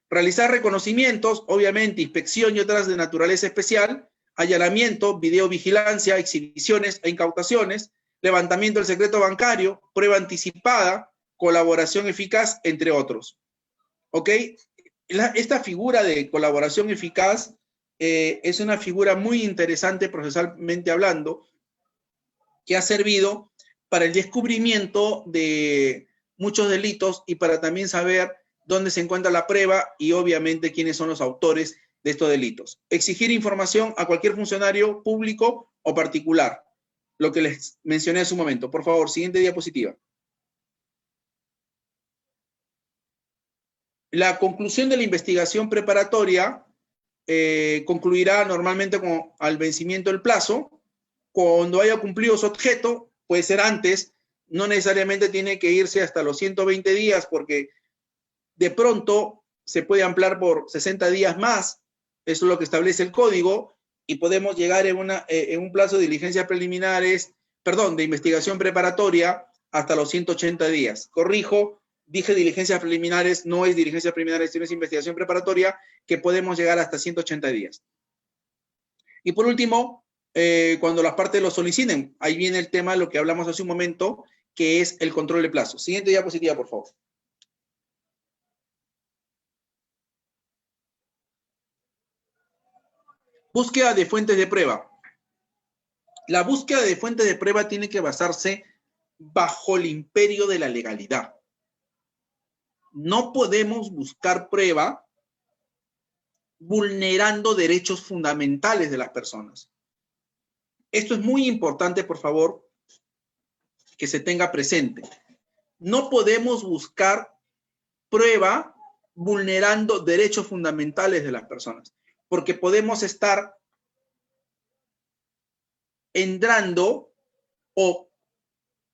Realizar reconocimientos, obviamente, inspección y otras de naturaleza especial, allanamiento, videovigilancia, exhibiciones e incautaciones, levantamiento del secreto bancario, prueba anticipada, colaboración eficaz, entre otros. ¿Ok? Esta figura de colaboración eficaz es una figura muy interesante procesalmente hablando, que ha servido para el descubrimiento de muchos delitos y para también saber dónde se encuentra la prueba y obviamente quiénes son los autores de estos delitos. Exigir información a cualquier funcionario público o particular, lo que les mencioné hace un momento. Por favor, siguiente diapositiva. La conclusión de la investigación preparatoria concluirá normalmente al vencimiento del plazo. Cuando haya cumplido su objeto, puede ser antes, no necesariamente tiene que irse hasta los 120 días porque de pronto se puede ampliar por 60 días más, eso es lo que establece el código, y podemos llegar en un plazo de diligencias preliminares, de investigación preparatoria hasta los 180 días. Corrijo, dije diligencias preliminares, no es diligencias preliminares, sino es investigación preparatoria, que podemos llegar hasta 180 días. Y por último, cuando las partes lo soliciten, ahí viene el tema, lo que hablamos hace un momento, que es el control de plazo. Siguiente diapositiva, por favor. Búsqueda de fuentes de prueba. La búsqueda de fuentes de prueba tiene que basarse bajo el imperio de la legalidad. No podemos buscar prueba vulnerando derechos fundamentales de las personas. Esto es muy importante, por favor, que se tenga presente. No podemos buscar prueba vulnerando derechos fundamentales de las personas, porque podemos estar entrando o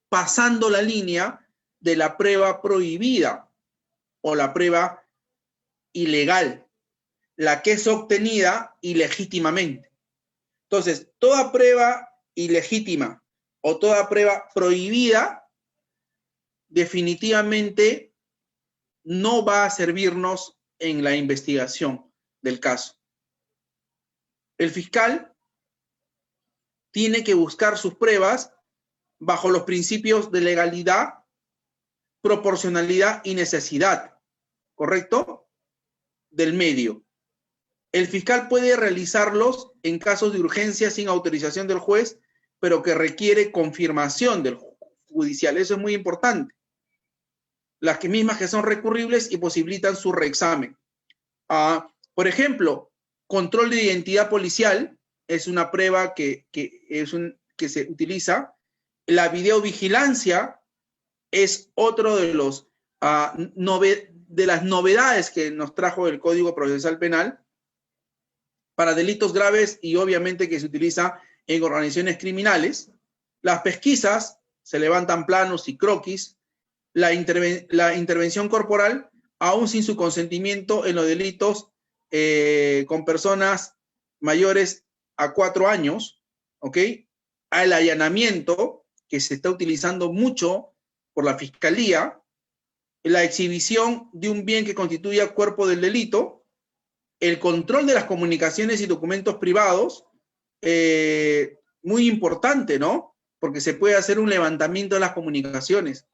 pasando la línea de la prueba prohibida o la prueba ilegal, la que es obtenida ilegítimamente. Entonces, toda prueba ilegítima o toda prueba prohibida definitivamente no va a servirnos en la investigación del caso. El fiscal tiene que buscar sus pruebas bajo los principios de legalidad, proporcionalidad y necesidad, ¿correcto? Del medio. El fiscal puede realizarlos en casos de urgencia sin autorización del juez, pero que requiere confirmación del judicial. Eso es muy importante. Las mismas que son recurribles y posibilitan su reexamen. Por ejemplo, control de identidad policial es una prueba que se utiliza. La videovigilancia es otro de las novedades que nos trajo el Código Procesal Penal para delitos graves y obviamente que se utiliza en organizaciones criminales. Las pesquisas, se levantan planos y croquis. La intervención corporal, aún sin su consentimiento en los delitos con personas mayores a 4 años, ¿ok? El allanamiento, que se está utilizando mucho por la Fiscalía, la exhibición de un bien que constituya cuerpo del delito, el control de las comunicaciones y documentos privados, muy importante, ¿no? Porque se puede hacer un levantamiento de las comunicaciones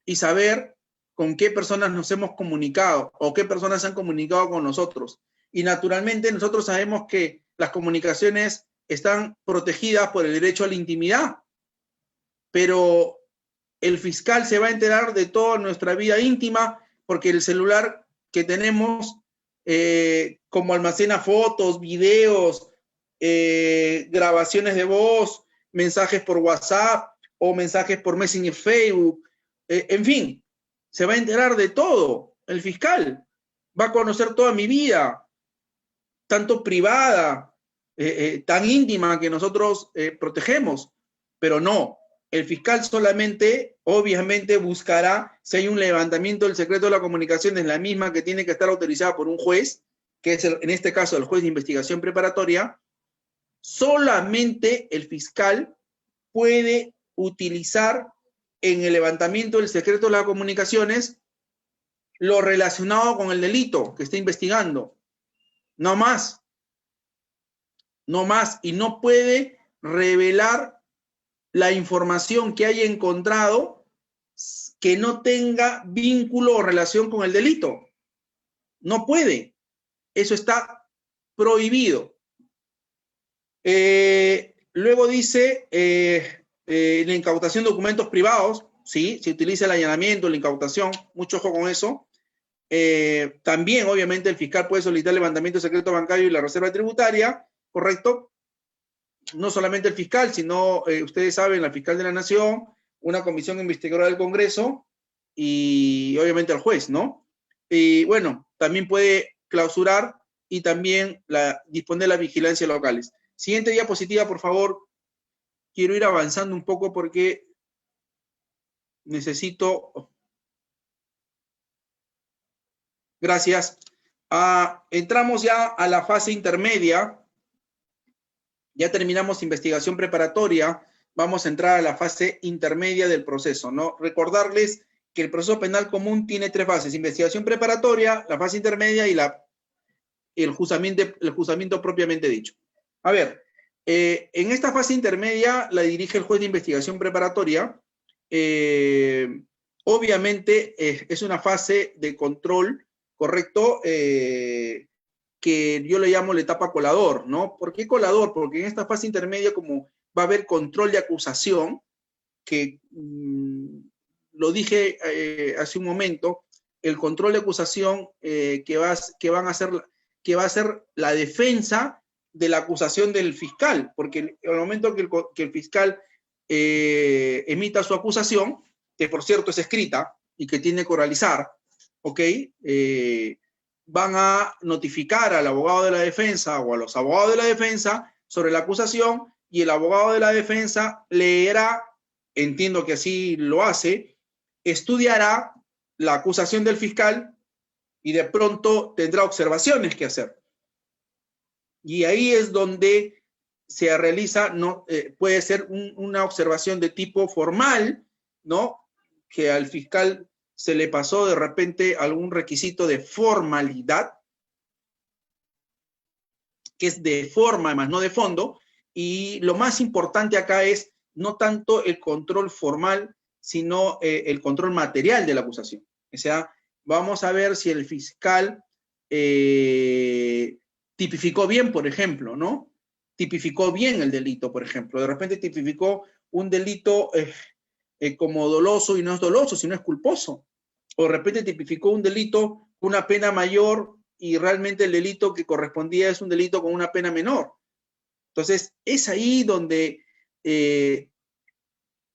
y saber con qué personas nos hemos comunicado o qué personas han comunicado con nosotros. Y naturalmente nosotros sabemos que las comunicaciones están protegidas por el derecho a la intimidad, pero el fiscal se va a enterar de toda nuestra vida íntima porque el celular que tenemos, como almacena fotos, videos, grabaciones de voz, mensajes por WhatsApp o mensajes por Messenger Facebook, en fin, se va a enterar de todo. El fiscal va a conocer toda mi vida, tanto privada, tan íntima que nosotros protegemos, pero no. El fiscal solamente, obviamente, buscará si hay un levantamiento del secreto de la comunicación, es la misma que tiene que estar autorizada por un juez, que es en este caso el juez de investigación preparatoria. Solamente el fiscal puede utilizar en el levantamiento del secreto de las comunicaciones lo relacionado con el delito que está investigando. No más. No más. Y no puede revelar la información que haya encontrado que no tenga vínculo o relación con el delito. No puede. Eso está prohibido. Luego dice la incautación de documentos privados, sí, se utiliza el allanamiento, la incautación, mucho ojo con eso. También, obviamente, el fiscal puede solicitar el levantamiento del secreto bancario y la reserva tributaria, ¿correcto? No solamente el fiscal, sino, ustedes saben, la fiscal de la Nación, una comisión investigadora del Congreso y, obviamente, el juez, ¿no? Y, bueno, también puede clausurar y también disponer las vigilancias locales. Siguiente diapositiva, por favor. Quiero ir avanzando un poco porque necesito... Gracias. Entramos ya a la fase intermedia. Ya terminamos investigación preparatoria. Vamos a entrar a la fase intermedia del proceso, ¿no? Recordarles que el proceso penal común tiene 3 fases: investigación preparatoria, la fase intermedia y el juzgamiento propiamente dicho. A ver, en esta fase intermedia la dirige el juez de investigación preparatoria. Obviamente es una fase de control, ¿correcto? Que yo le llamo la etapa colador, ¿no? ¿Por qué colador? Porque en esta fase intermedia, como va a haber control de acusación, que lo dije hace un momento, el control de acusación que van a hacer que va a ser la defensa de la acusación del fiscal, porque en el momento que el fiscal emita su acusación, que por cierto es escrita y que tiene que oralizar, ¿ok? Van a notificar al abogado de la defensa o a los abogados de la defensa sobre la acusación y el abogado de la defensa leerá, entiendo que así lo hace, estudiará la acusación del fiscal y de pronto tendrá observaciones que hacer. Y ahí es donde se realiza, puede ser una observación de tipo formal, ¿no? Que al fiscal se le pasó de repente algún requisito de formalidad, que es de forma más no de fondo, y lo más importante acá es no tanto el control formal, sino el control material de la acusación. O sea, vamos a ver si el fiscal tipificó bien, por ejemplo, ¿no? Tipificó bien el delito, por ejemplo. De repente tipificó un delito como doloso y no es doloso, sino es culposo. O de repente tipificó un delito con una pena mayor y realmente el delito que correspondía es un delito con una pena menor. Entonces, es ahí donde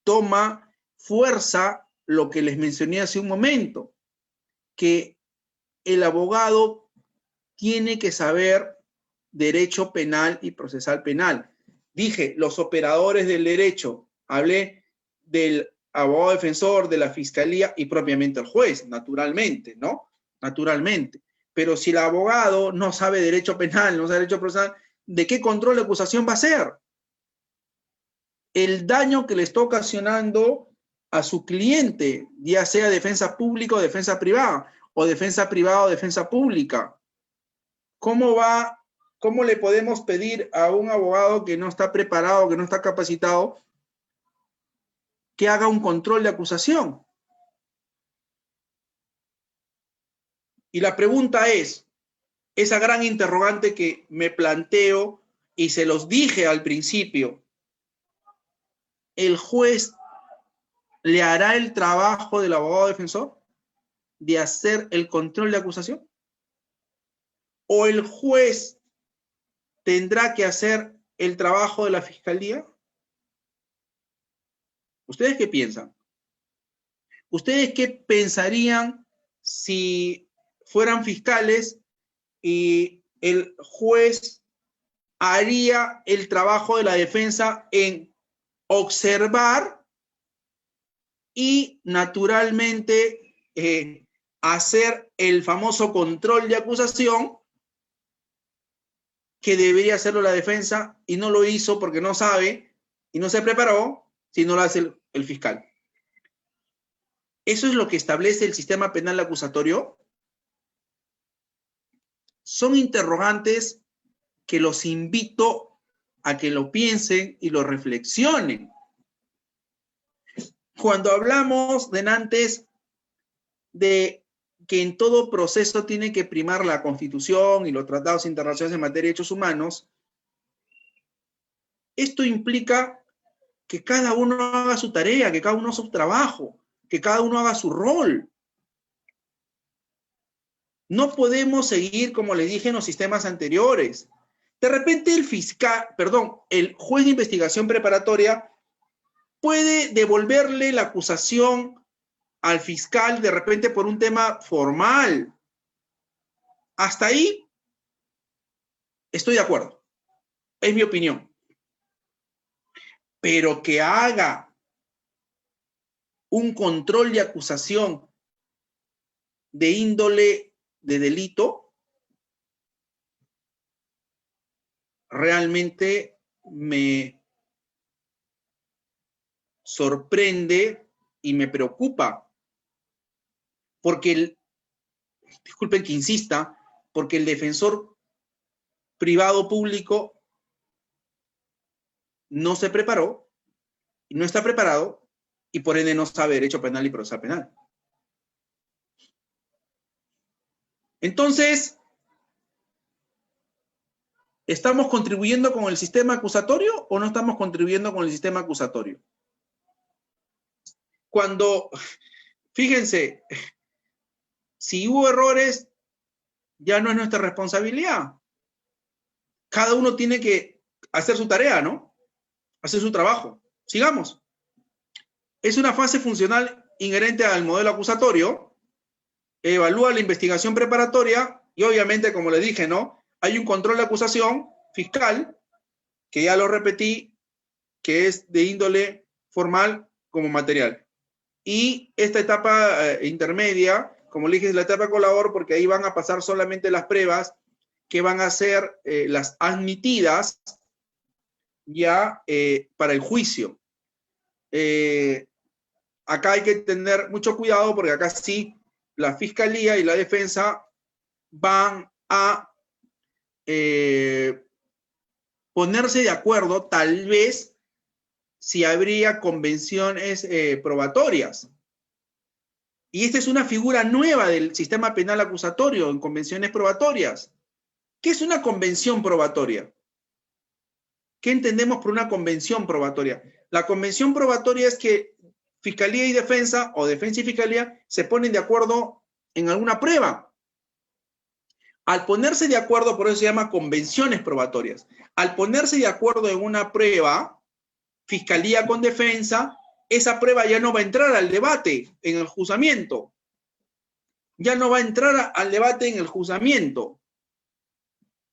toma fuerza lo que les mencioné hace un momento, que el abogado tiene que saber derecho penal y procesal penal. Dije, los operadores del derecho, hablé del abogado defensor, de la fiscalía y propiamente el juez, naturalmente, ¿no? Naturalmente. Pero si el abogado no sabe derecho penal, no sabe derecho procesal, ¿de qué control de acusación va a ser? El daño que le está ocasionando a su cliente, ya sea defensa pública o defensa privada, o defensa privada o defensa pública. ¿Cómo le podemos pedir a un abogado que no está preparado, que no está capacitado, que haga un control de acusación? Y la pregunta es, esa gran interrogante que me planteo y se los dije al principio, ¿el juez le hará el trabajo del abogado defensor de hacer el control de acusación? ¿O el juez tendrá que hacer el trabajo de la fiscalía? ¿Ustedes qué piensan? ¿Ustedes qué pensarían si fueran fiscales y el juez haría el trabajo de la defensa en observar y naturalmente hacer el famoso control de acusación que debería hacerlo la defensa y no lo hizo porque no sabe y no se preparó, si no lo hace el fiscal? ¿Eso es lo que establece el sistema penal acusatorio? Son interrogantes que los invito a que lo piensen y lo reflexionen. Cuando hablamos antes de que en todo proceso tiene que primar la Constitución y los tratados internacionales en materia de derechos humanos, esto implica que cada uno haga su tarea, que cada uno haga su trabajo, que cada uno haga su rol. No podemos seguir, como les dije en los sistemas anteriores. De repente el juez de investigación preparatoria puede devolverle la acusación al fiscal de repente por un tema formal. Hasta ahí estoy de acuerdo. Es mi opinión. Pero que haga un control de acusación de índole de delito, realmente me sorprende y me preocupa. Porque disculpen que insista, porque el defensor privado público no se preparó, no está preparado y por ende no sabe derecho penal y procesal penal. Entonces, ¿estamos contribuyendo con el sistema acusatorio o no estamos contribuyendo con el sistema acusatorio? Cuando, fíjense, si hubo errores, ya no es nuestra responsabilidad. Cada uno tiene que hacer su tarea, ¿no? Hacer su trabajo. Sigamos. Es una fase funcional inherente al modelo acusatorio, evalúa la investigación preparatoria y obviamente, como les dije, ¿no? Hay un control de acusación fiscal, que ya lo repetí, que es de índole formal como material. Y esta etapa intermedia, como le dije, es la etapa colador, porque ahí van a pasar solamente las pruebas que van a ser las admitidas ya para el juicio. Acá hay que tener mucho cuidado porque acá sí la fiscalía y la defensa van a ponerse de acuerdo, tal vez, si habría convenciones probatorias. Y esta es una figura nueva del sistema penal acusatorio en convenciones probatorias. ¿Qué es una convención probatoria? ¿Qué entendemos por una convención probatoria? La convención probatoria es que fiscalía y defensa, o defensa y fiscalía, se ponen de acuerdo en alguna prueba. Al ponerse de acuerdo, por eso se llama convenciones probatorias. Al ponerse de acuerdo en una prueba, fiscalía con defensa, esa prueba ya no va a entrar al debate en el juzgamiento. Ya no va a entrar al debate en el juzgamiento.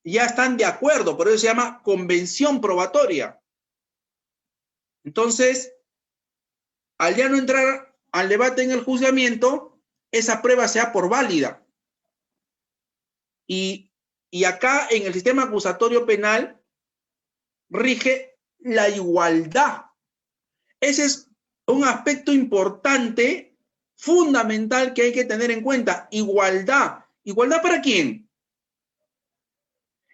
Ya están de acuerdo, por eso se llama convención probatoria. Entonces, al ya no entrar al debate en el juzgamiento, esa prueba se da por válida. Y acá en el sistema acusatorio penal rige la igualdad. Ese es un aspecto importante, fundamental, que hay que tener en cuenta. Igualdad. ¿Igualdad para quién?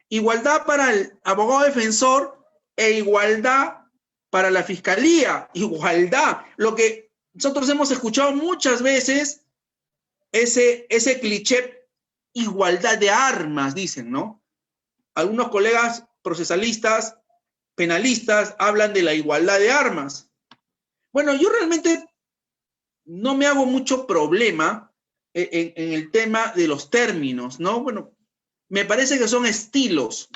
Igualdad para el abogado defensor e igualdad para la fiscalía. Igualdad. Lo que nosotros hemos escuchado muchas veces, ese cliché, igualdad de armas, dicen, ¿no? Algunos colegas procesalistas, penalistas, hablan de la igualdad de armas. Bueno, yo realmente no me hago mucho problema en el tema de los términos, ¿no? Bueno, me parece que son estilos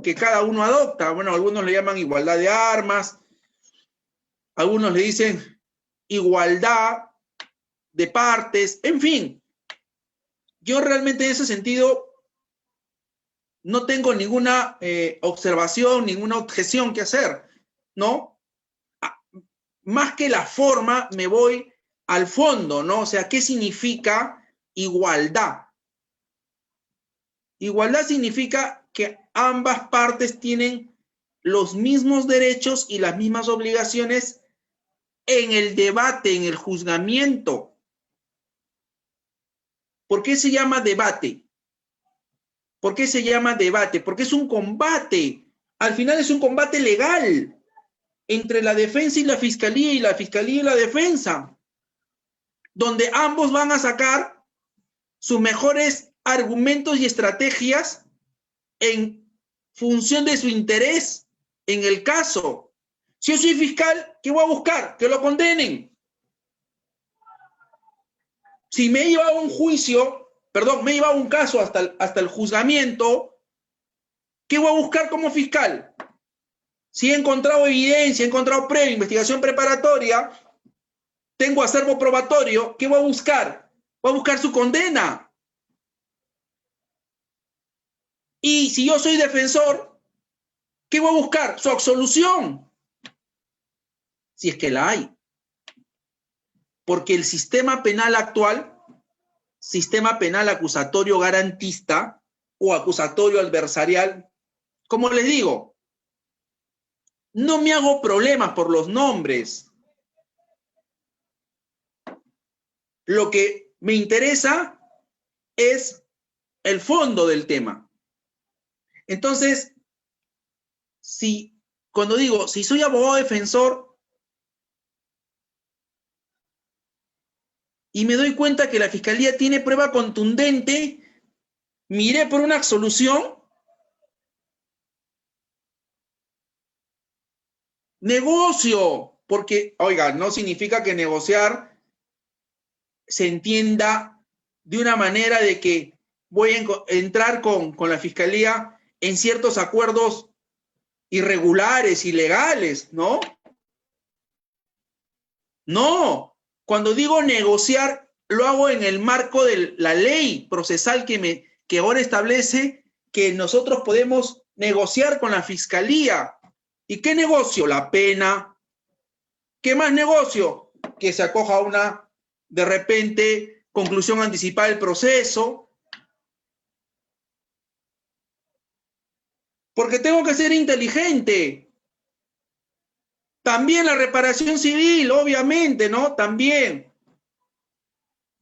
que cada uno adopta. Bueno, algunos le llaman igualdad de armas, algunos le dicen igualdad de partes, en fin. Yo realmente en ese sentido no tengo ninguna observación, ninguna objeción que hacer, ¿no? Más que la forma, me voy al fondo, ¿no? O sea, ¿qué significa igualdad? Igualdad significa que ambas partes tienen los mismos derechos y las mismas obligaciones en el debate, en el juzgamiento. ¿Por qué se llama debate? ¿Por qué se llama debate? Porque es un combate. Al final es un combate legal entre la defensa y la fiscalía y la defensa, donde ambos van a sacar sus mejores argumentos y estrategias en función de su interés en el caso. Si yo soy fiscal, ¿qué voy a buscar? Que lo condenen. Si me he llevado a un juicio, perdón, me he llevado un caso hasta el juzgamiento, ¿qué voy a buscar como fiscal? Si he encontrado evidencia, he encontrado prueba, investigación preparatoria, tengo acervo probatorio, ¿qué voy a buscar? Voy a buscar su condena. Y si yo soy defensor, ¿qué voy a buscar? Su absolución. Si es que la hay. Porque el sistema penal actual, sistema penal acusatorio garantista o acusatorio adversarial, como les digo, no me hago problemas por los nombres. Lo que me interesa es el fondo del tema. Entonces, cuando digo, si soy abogado defensor y me doy cuenta que la fiscalía tiene prueba contundente, miré por una absolución, negocio, porque, oiga, no significa que negociar se entienda de una manera de que voy a entrar con la Fiscalía en ciertos acuerdos irregulares, ilegales, ¿no? No, cuando digo negociar, lo hago en el marco de la ley procesal que ahora establece que nosotros podemos negociar con la Fiscalía. ¿Y qué negocio? La pena. ¿Qué más negocio? Que se acoja a una, de repente, conclusión anticipada del proceso. Porque tengo que ser inteligente. También la reparación civil, obviamente, ¿no? También.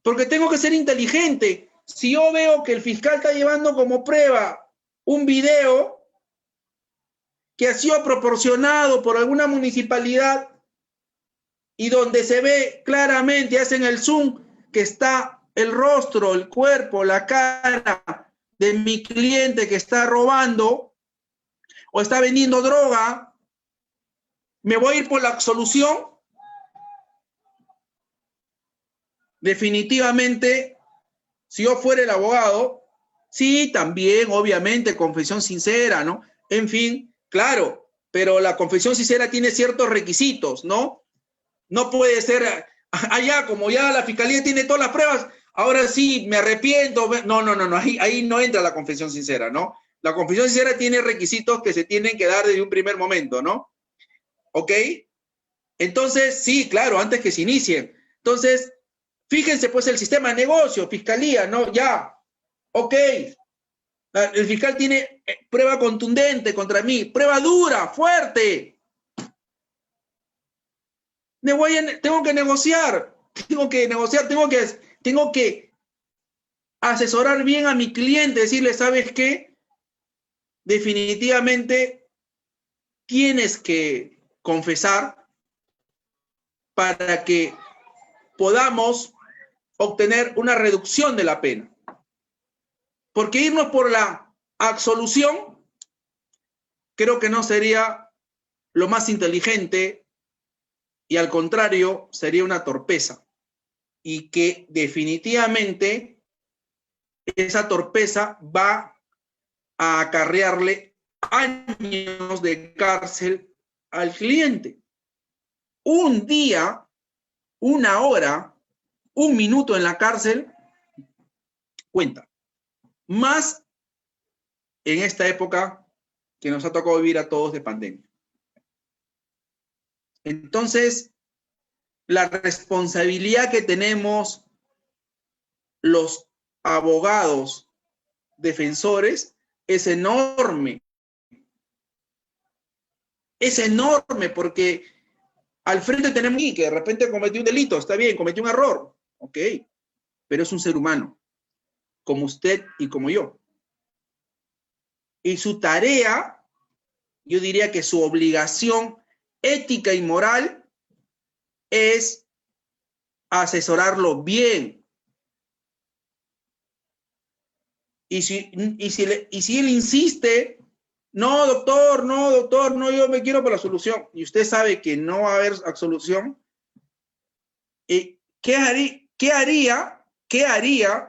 Porque tengo que ser inteligente. Si yo veo que el fiscal está llevando como prueba un video que ha sido proporcionado por alguna municipalidad y donde se ve claramente, hacen el zoom, que está el rostro, el cuerpo, la cara de mi cliente que está robando o está vendiendo droga, ¿me voy a ir por la absolución? Definitivamente, si yo fuera el abogado, sí, también, obviamente, confesión sincera, ¿no? En fin, claro, pero la confesión sincera tiene ciertos requisitos, ¿no? No puede ser allá, como ya la fiscalía tiene todas las pruebas, ahora sí, me arrepiento. No, ahí no entra la confesión sincera, ¿no? La confesión sincera tiene requisitos que se tienen que dar desde un primer momento, ¿no? ¿Ok? Entonces, sí, claro, antes que se inicien. Entonces, fíjense, pues, el sistema de negocio, fiscalía, ¿no? Ya, ok. El fiscal tiene prueba contundente contra mí, prueba dura, fuerte. Tengo que negociar, tengo que asesorar bien a mi cliente, decirle, ¿sabes qué? Definitivamente tienes que confesar para que podamos obtener una reducción de la pena. Porque irnos por la absolución creo que no sería lo más inteligente y al contrario sería una torpeza. Y que definitivamente esa torpeza va a acarrearle años de cárcel al cliente. Un día, una hora, un minuto en la cárcel cuenta. Más en esta época que nos ha tocado vivir a todos de pandemia. Entonces, la responsabilidad que tenemos los abogados defensores es enorme. Es enorme porque al frente tenemos que de repente cometió un delito, está bien, cometió un error, ok, pero es un ser humano, como usted y como yo. Y su tarea, yo diría que su obligación ética y moral es asesorarlo bien. Y si él insiste, no, doctor, no, yo me quiero por la solución, y usted sabe que no va a haber absolución, ¿qué haría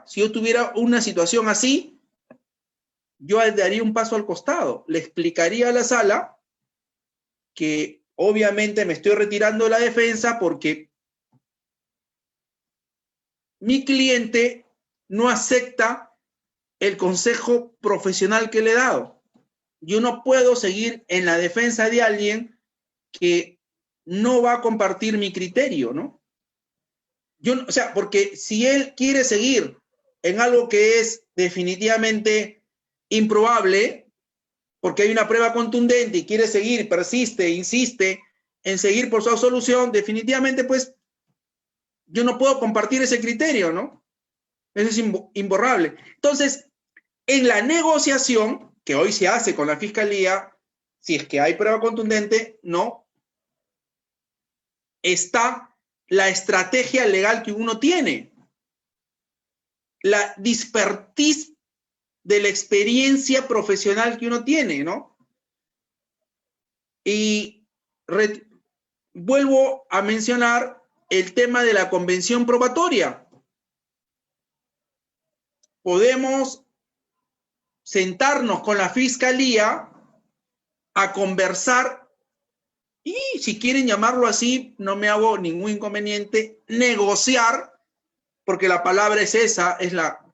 si yo tuviera una situación así? Yo daría un paso al costado, le explicaría a la sala que obviamente me estoy retirando de la defensa porque mi cliente no acepta el consejo profesional que le he dado. Yo no puedo seguir en la defensa de alguien que no va a compartir mi criterio, ¿no? O sea, porque si él quiere seguir en algo que es definitivamente improbable, porque hay una prueba contundente y quiere seguir, persiste, insiste en seguir por su absolución, definitivamente, pues, yo no puedo compartir ese criterio, ¿no? Eso es imborrable. Entonces, en la negociación, que hoy se hace con la Fiscalía, si es que hay prueba contundente, no, está la estrategia legal que uno tiene, la expertise de la experiencia profesional que uno tiene, ¿no? Y vuelvo a mencionar el tema de la convención probatoria. Podemos sentarnos con la fiscalía a conversar y, si quieren llamarlo así, no me hago ningún inconveniente, negociar, porque la palabra es esa,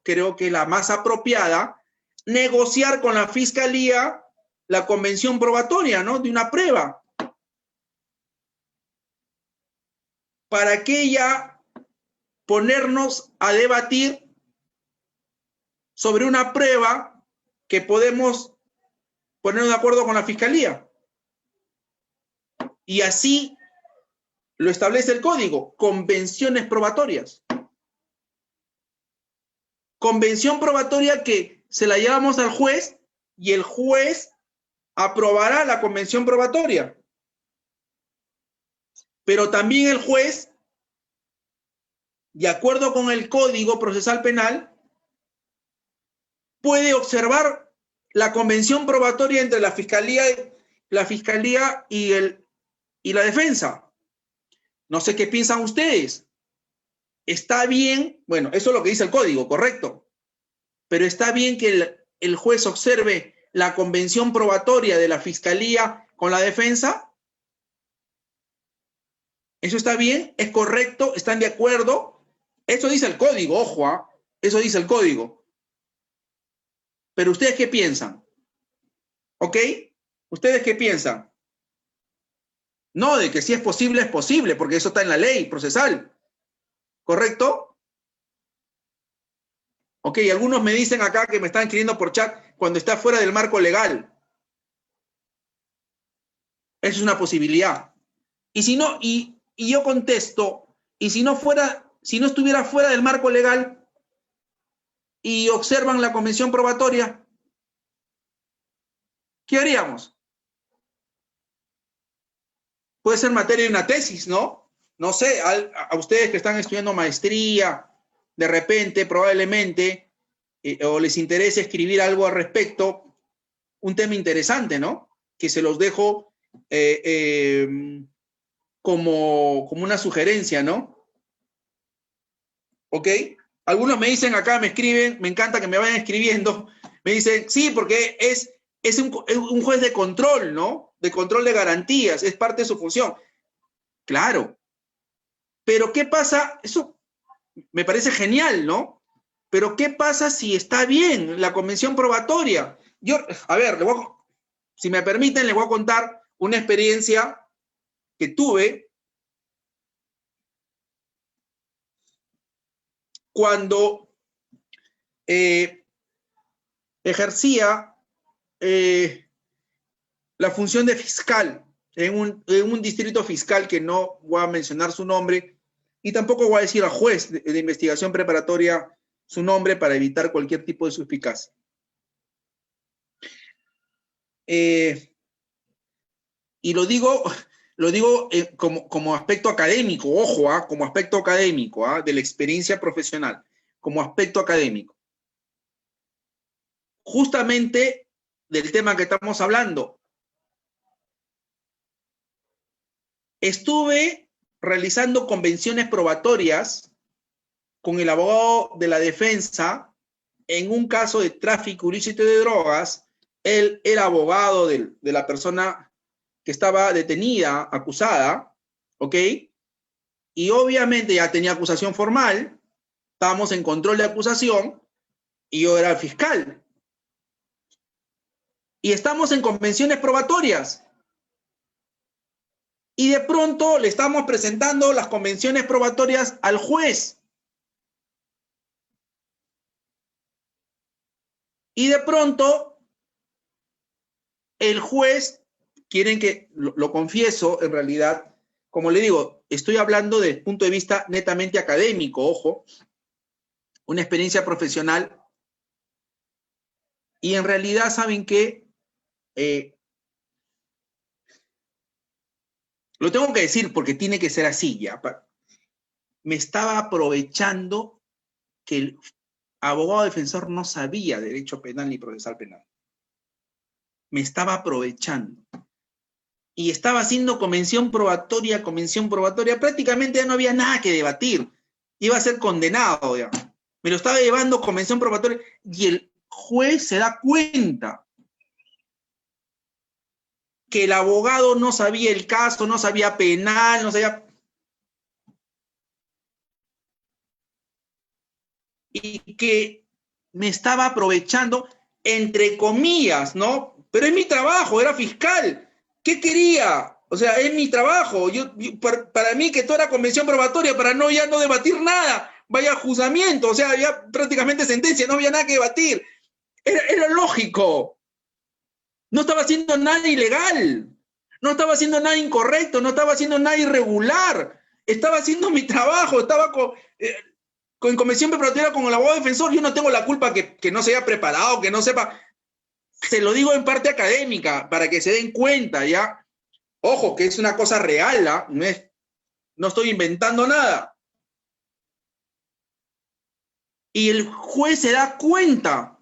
creo que la más apropiada, negociar con la fiscalía la convención probatoria, ¿no? De una prueba. Para que ella ponernos a debatir sobre una prueba que podemos ponernos de acuerdo con la fiscalía. Y así lo establece el código, convenciones probatorias. Convención probatoria que se la llevamos al juez y el juez aprobará la convención probatoria. Pero también el juez, de acuerdo con el Código Procesal Penal, puede observar la convención probatoria entre la fiscalía y la defensa. No sé qué piensan ustedes. Está bien, bueno, eso es lo que dice el código, correcto. Pero está bien que el juez observe la convención probatoria de la fiscalía con la defensa. ¿Eso está bien? ¿Es correcto? ¿Están de acuerdo? Eso dice el código, ojo, eso dice el código. Pero ¿ustedes qué piensan? ¿Ok? ¿Ustedes qué piensan? No, de que si es posible, porque eso está en la ley procesal. ¿Correcto? Ok, algunos me dicen acá que me están escribiendo por chat cuando está fuera del marco legal. Eso es una posibilidad. Y si no, y yo contesto, y si no estuviera fuera del marco legal y observan la convención probatoria, ¿qué haríamos? Puede ser materia de una tesis, ¿no? No sé, a ustedes que están estudiando maestría, de repente, probablemente, o les interesa escribir algo al respecto, un tema interesante, ¿no? Que se los dejo como una sugerencia, ¿no? ¿Ok? Algunos me dicen acá, me escriben, me encanta que me vayan escribiendo, me dicen, sí, porque es un juez de control, ¿no? De control de garantías, es parte de su función. Claro. Pero ¿qué pasa? Eso me parece genial, ¿no? Pero ¿qué pasa si está bien la convención probatoria? A ver, si me permiten, les voy a contar una experiencia que tuve cuando ejercía la función de fiscal en un distrito fiscal que no voy a mencionar su nombre y tampoco voy a decir al juez de investigación preparatoria su nombre para evitar cualquier tipo de suspicacia. Y lo digo como aspecto académico, ojo, como aspecto académico, de la experiencia profesional, como aspecto académico. Justamente del tema que estamos hablando. Estuve realizando convenciones probatorias con el abogado de la defensa en un caso de tráfico ilícito de drogas. Él era abogado de la persona que estaba detenida, acusada, ¿ok? Y obviamente ya tenía acusación formal, estábamos en control de acusación y yo era el fiscal. Y estamos en convenciones probatorias. Y de pronto le estamos presentando las convenciones probatorias al juez. Y de pronto el juez, quieren que lo confieso, en realidad, como le digo, estoy hablando desde el punto de vista netamente académico, ojo, una experiencia profesional. Y en realidad, ¿saben qué? Lo tengo que decir porque tiene que ser así ya. Me estaba aprovechando que el abogado defensor no sabía derecho penal ni procesal penal. Me estaba aprovechando. Y estaba haciendo convención probatoria, prácticamente ya no había nada que debatir. Iba a ser condenado, ya. Me lo estaba llevando convención probatoria y el juez se da cuenta que el abogado no sabía el caso, no sabía penal, no sabía... Y que me estaba aprovechando, entre comillas, ¿no? Pero es mi trabajo, era fiscal. ¿Qué quería? O sea, es mi trabajo. Para mí que toda era convención probatoria, para ya no debatir nada, vaya juzgamiento, o sea, ya prácticamente sentencia, no había nada que debatir. Era lógico. No estaba haciendo nada ilegal, no estaba haciendo nada incorrecto, no estaba haciendo nada irregular. Estaba haciendo mi trabajo, estaba con convención preparatoria con el abogado defensor. Yo no tengo la culpa que no se haya preparado, que no sepa. Se lo digo en parte académica, para que se den cuenta, ¿ya? Ojo, que es una cosa real, ¿eh? No estoy inventando nada. Y el juez se da cuenta.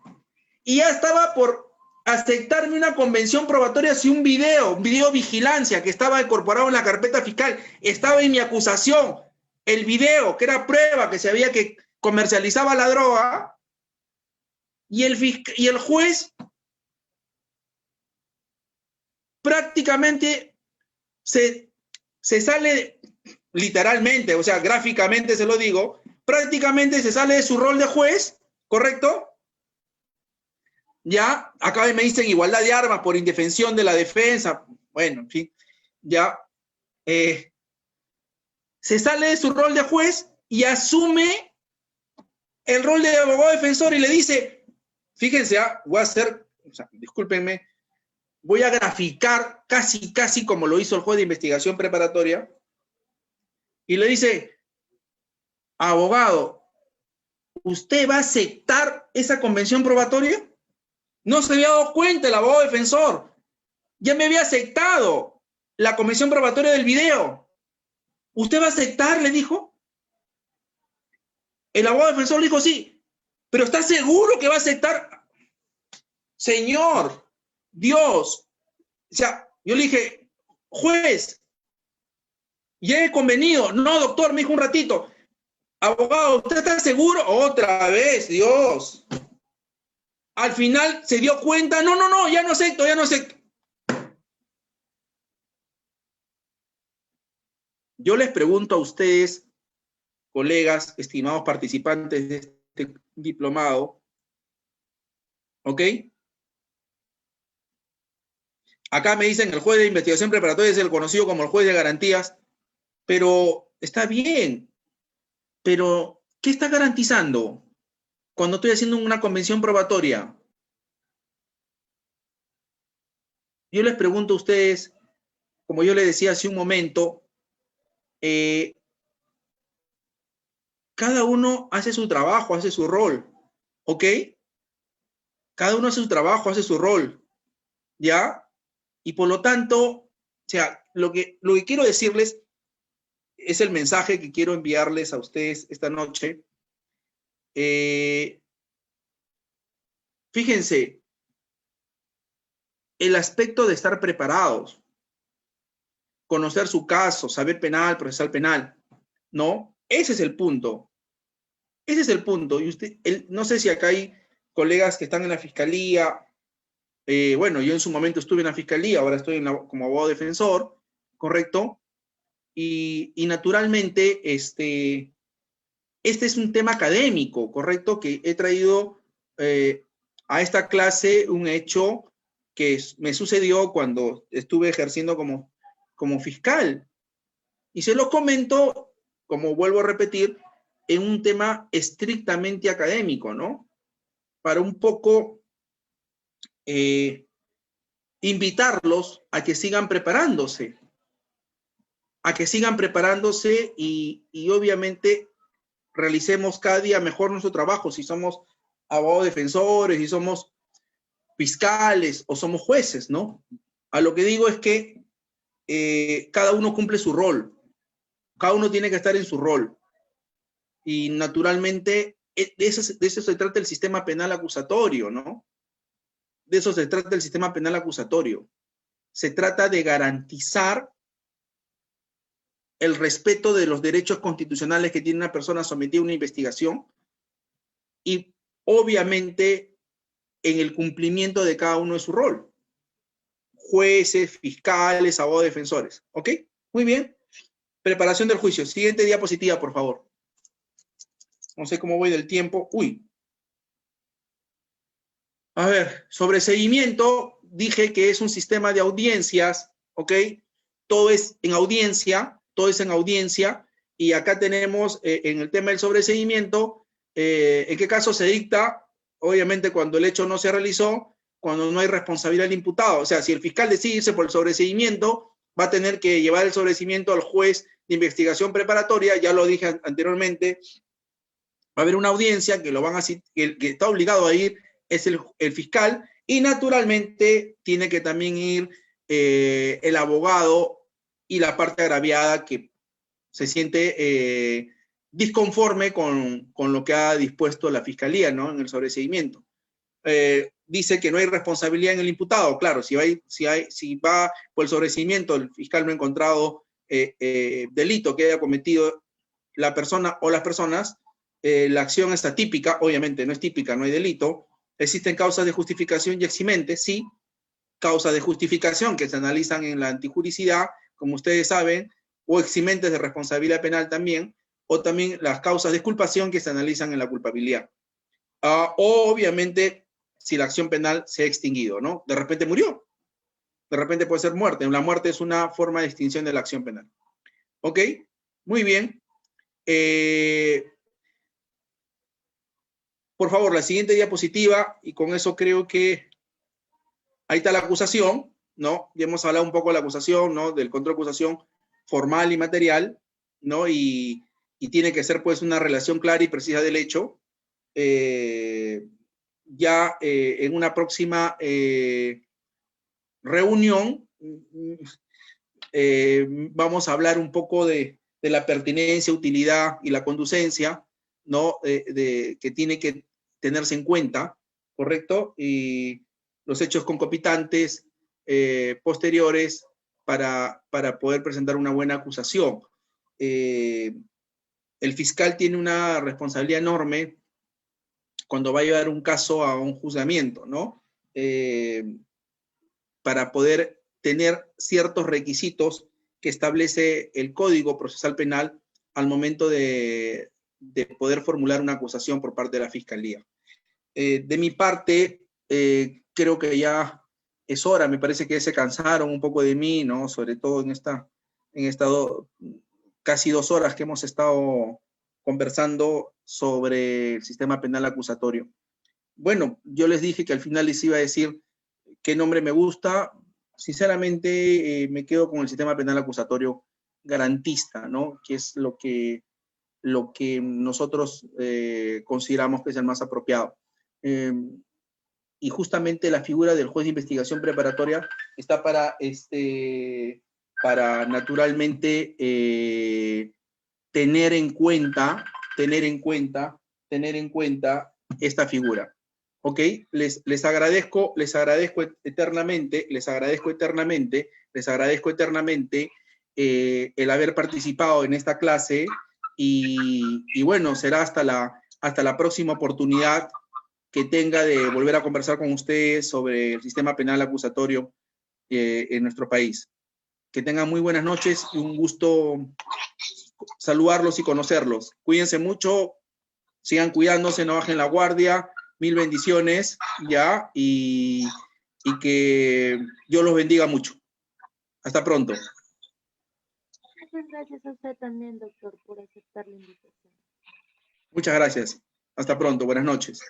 Y ya estaba por aceptarme una convención probatoria si un video vigilancia que estaba incorporado en la carpeta fiscal, estaba en mi acusación, el video, que era prueba que se había que comercializaba la droga, y el juez prácticamente se sale, literalmente, o sea, gráficamente se lo digo, prácticamente se sale de su rol de juez, ¿correcto? Ya, acá me dicen igualdad de armas por indefensión de la defensa, bueno, en fin, ya, se sale de su rol de juez y asume el rol de abogado defensor y le dice, fíjense, voy a hacer, o sea, discúlpenme, voy a graficar casi como lo hizo el juez de investigación preparatoria, y le dice, abogado, ¿usted va a aceptar esa convención probatoria? No se había dado cuenta el abogado defensor. Ya me había aceptado la convención probatoria del video. ¿Usted va a aceptar? Le dijo. El abogado defensor le dijo sí. ¿Pero está seguro que va a aceptar? Señor, Dios. O sea, yo le dije, juez, ya he convenido. No, doctor, me dijo un ratito. Abogado, ¿usted está seguro? Otra vez, Dios. Al final se dio cuenta, no, ya no acepto. Yo les pregunto a ustedes, colegas, estimados participantes de este diplomado, ¿ok? Acá me dicen el juez de investigación preparatoria es el conocido como el juez de garantías, pero está bien, pero ¿qué está garantizando cuando estoy haciendo una convención probatoria? Yo les pregunto a ustedes, como yo les decía hace un momento, cada uno hace su trabajo, hace su rol, ¿ok? Cada uno hace su trabajo, hace su rol, ¿ya? Y por lo tanto, o sea, lo que quiero decirles es el mensaje que quiero enviarles a ustedes esta noche. Fíjense, el aspecto de estar preparados, conocer su caso, saber penal, procesal penal, ¿no? Ese es el punto. Ese es el punto. Y usted, no sé si acá hay colegas que están en la fiscalía. Bueno, yo en su momento estuve en la fiscalía, ahora estoy como abogado defensor, ¿correcto? Y naturalmente, este es un tema académico, ¿correcto? Que he traído a esta clase un hecho que me sucedió cuando estuve ejerciendo como fiscal. Y se lo comento, como vuelvo a repetir, en un tema estrictamente académico, ¿no? Para un poco invitarlos a que sigan preparándose, y obviamente realicemos cada día mejor nuestro trabajo, si somos abogados defensores, si somos fiscales o somos jueces, ¿no? A lo que digo es que cada uno cumple su rol, cada uno tiene que estar en su rol, y naturalmente de eso se trata el sistema penal acusatorio, ¿no? De eso se trata el sistema penal acusatorio. Se trata de garantizar el respeto de los derechos constitucionales que tiene una persona sometida a una investigación, y obviamente en el cumplimiento de cada uno de su rol. Jueces, fiscales, abogados, defensores. ¿Ok? Muy bien. Preparación del juicio. Siguiente diapositiva, por favor. No sé cómo voy del tiempo. Uy. A ver, sobreseguimiento, dije que es un sistema de audiencias, ¿ok? Todo es en audiencia, y acá tenemos en el tema del sobreseguimiento, en qué caso se dicta, obviamente cuando el hecho no se realizó, cuando no hay responsabilidad del imputado. O sea, si el fiscal decide irse por el sobreseguimiento, va a tener que llevar el sobreseguimiento al juez de investigación preparatoria, ya lo dije anteriormente, va a haber una audiencia que lo van a que está obligado a ir es el fiscal, y naturalmente tiene que también ir el abogado y la parte agraviada que se siente disconforme con lo que ha dispuesto la fiscalía, ¿no? En el sobreseguimiento. Dice que no hay responsabilidad en el imputado. Claro, si va por el sobreseguimiento, el fiscal no ha encontrado delito que haya cometido la persona o las personas, la acción está típica, obviamente no es típica, no hay delito. Existen causas de justificación y eximentes, sí, causas de justificación que se analizan en la antijuricidad, como ustedes saben, o eximentes de responsabilidad penal también, o también las causas de exculpación que se analizan en la culpabilidad. O obviamente si la acción penal se ha extinguido, ¿no? De repente murió, de repente puede ser muerte. La muerte es una forma de extinción de la acción penal. ¿Ok? Muy bien. Por favor, la siguiente diapositiva, y con eso creo que ahí está la acusación, ¿no? Ya hemos hablado un poco de la acusación, ¿no? Del control de acusación formal y material, ¿no? Y tiene que ser, pues, una relación clara y precisa del hecho. Ya en una próxima reunión vamos a hablar un poco de la pertinencia, utilidad y la conducencia, ¿no? Que tiene que tenerse en cuenta, ¿correcto? Y los hechos concomitantes posteriores para poder presentar una buena acusación. El fiscal tiene una responsabilidad enorme cuando va a llevar un caso a un juzgamiento, ¿no? Para poder tener ciertos requisitos que establece el Código Procesal Penal al momento de poder formular una acusación por parte de la Fiscalía. De mi parte, creo que ya es hora, me parece que se cansaron un poco de mí, ¿no? Sobre todo en casi 2 horas que hemos estado conversando sobre el sistema penal acusatorio. Bueno, yo les dije que al final les iba a decir qué nombre me gusta. Sinceramente, me quedo con el sistema penal acusatorio garantista, ¿no? Que es lo que nosotros consideramos que es el más apropiado. Y justamente la figura del juez de investigación preparatoria está para naturalmente tener en cuenta esta figura. ¿Ok? Les agradezco eternamente el haber participado en esta clase y bueno, será hasta la próxima oportunidad que tenga de volver a conversar con ustedes sobre el sistema penal acusatorio en nuestro país. Que tengan muy buenas noches y un gusto saludarlos y conocerlos. Cuídense mucho, sigan cuidándose, no bajen la guardia. Mil bendiciones, ¿ya? Y que Dios los bendiga mucho. Hasta pronto. Muchas gracias a usted también, doctor, por aceptar la invitación. Muchas gracias. Hasta pronto. Buenas noches.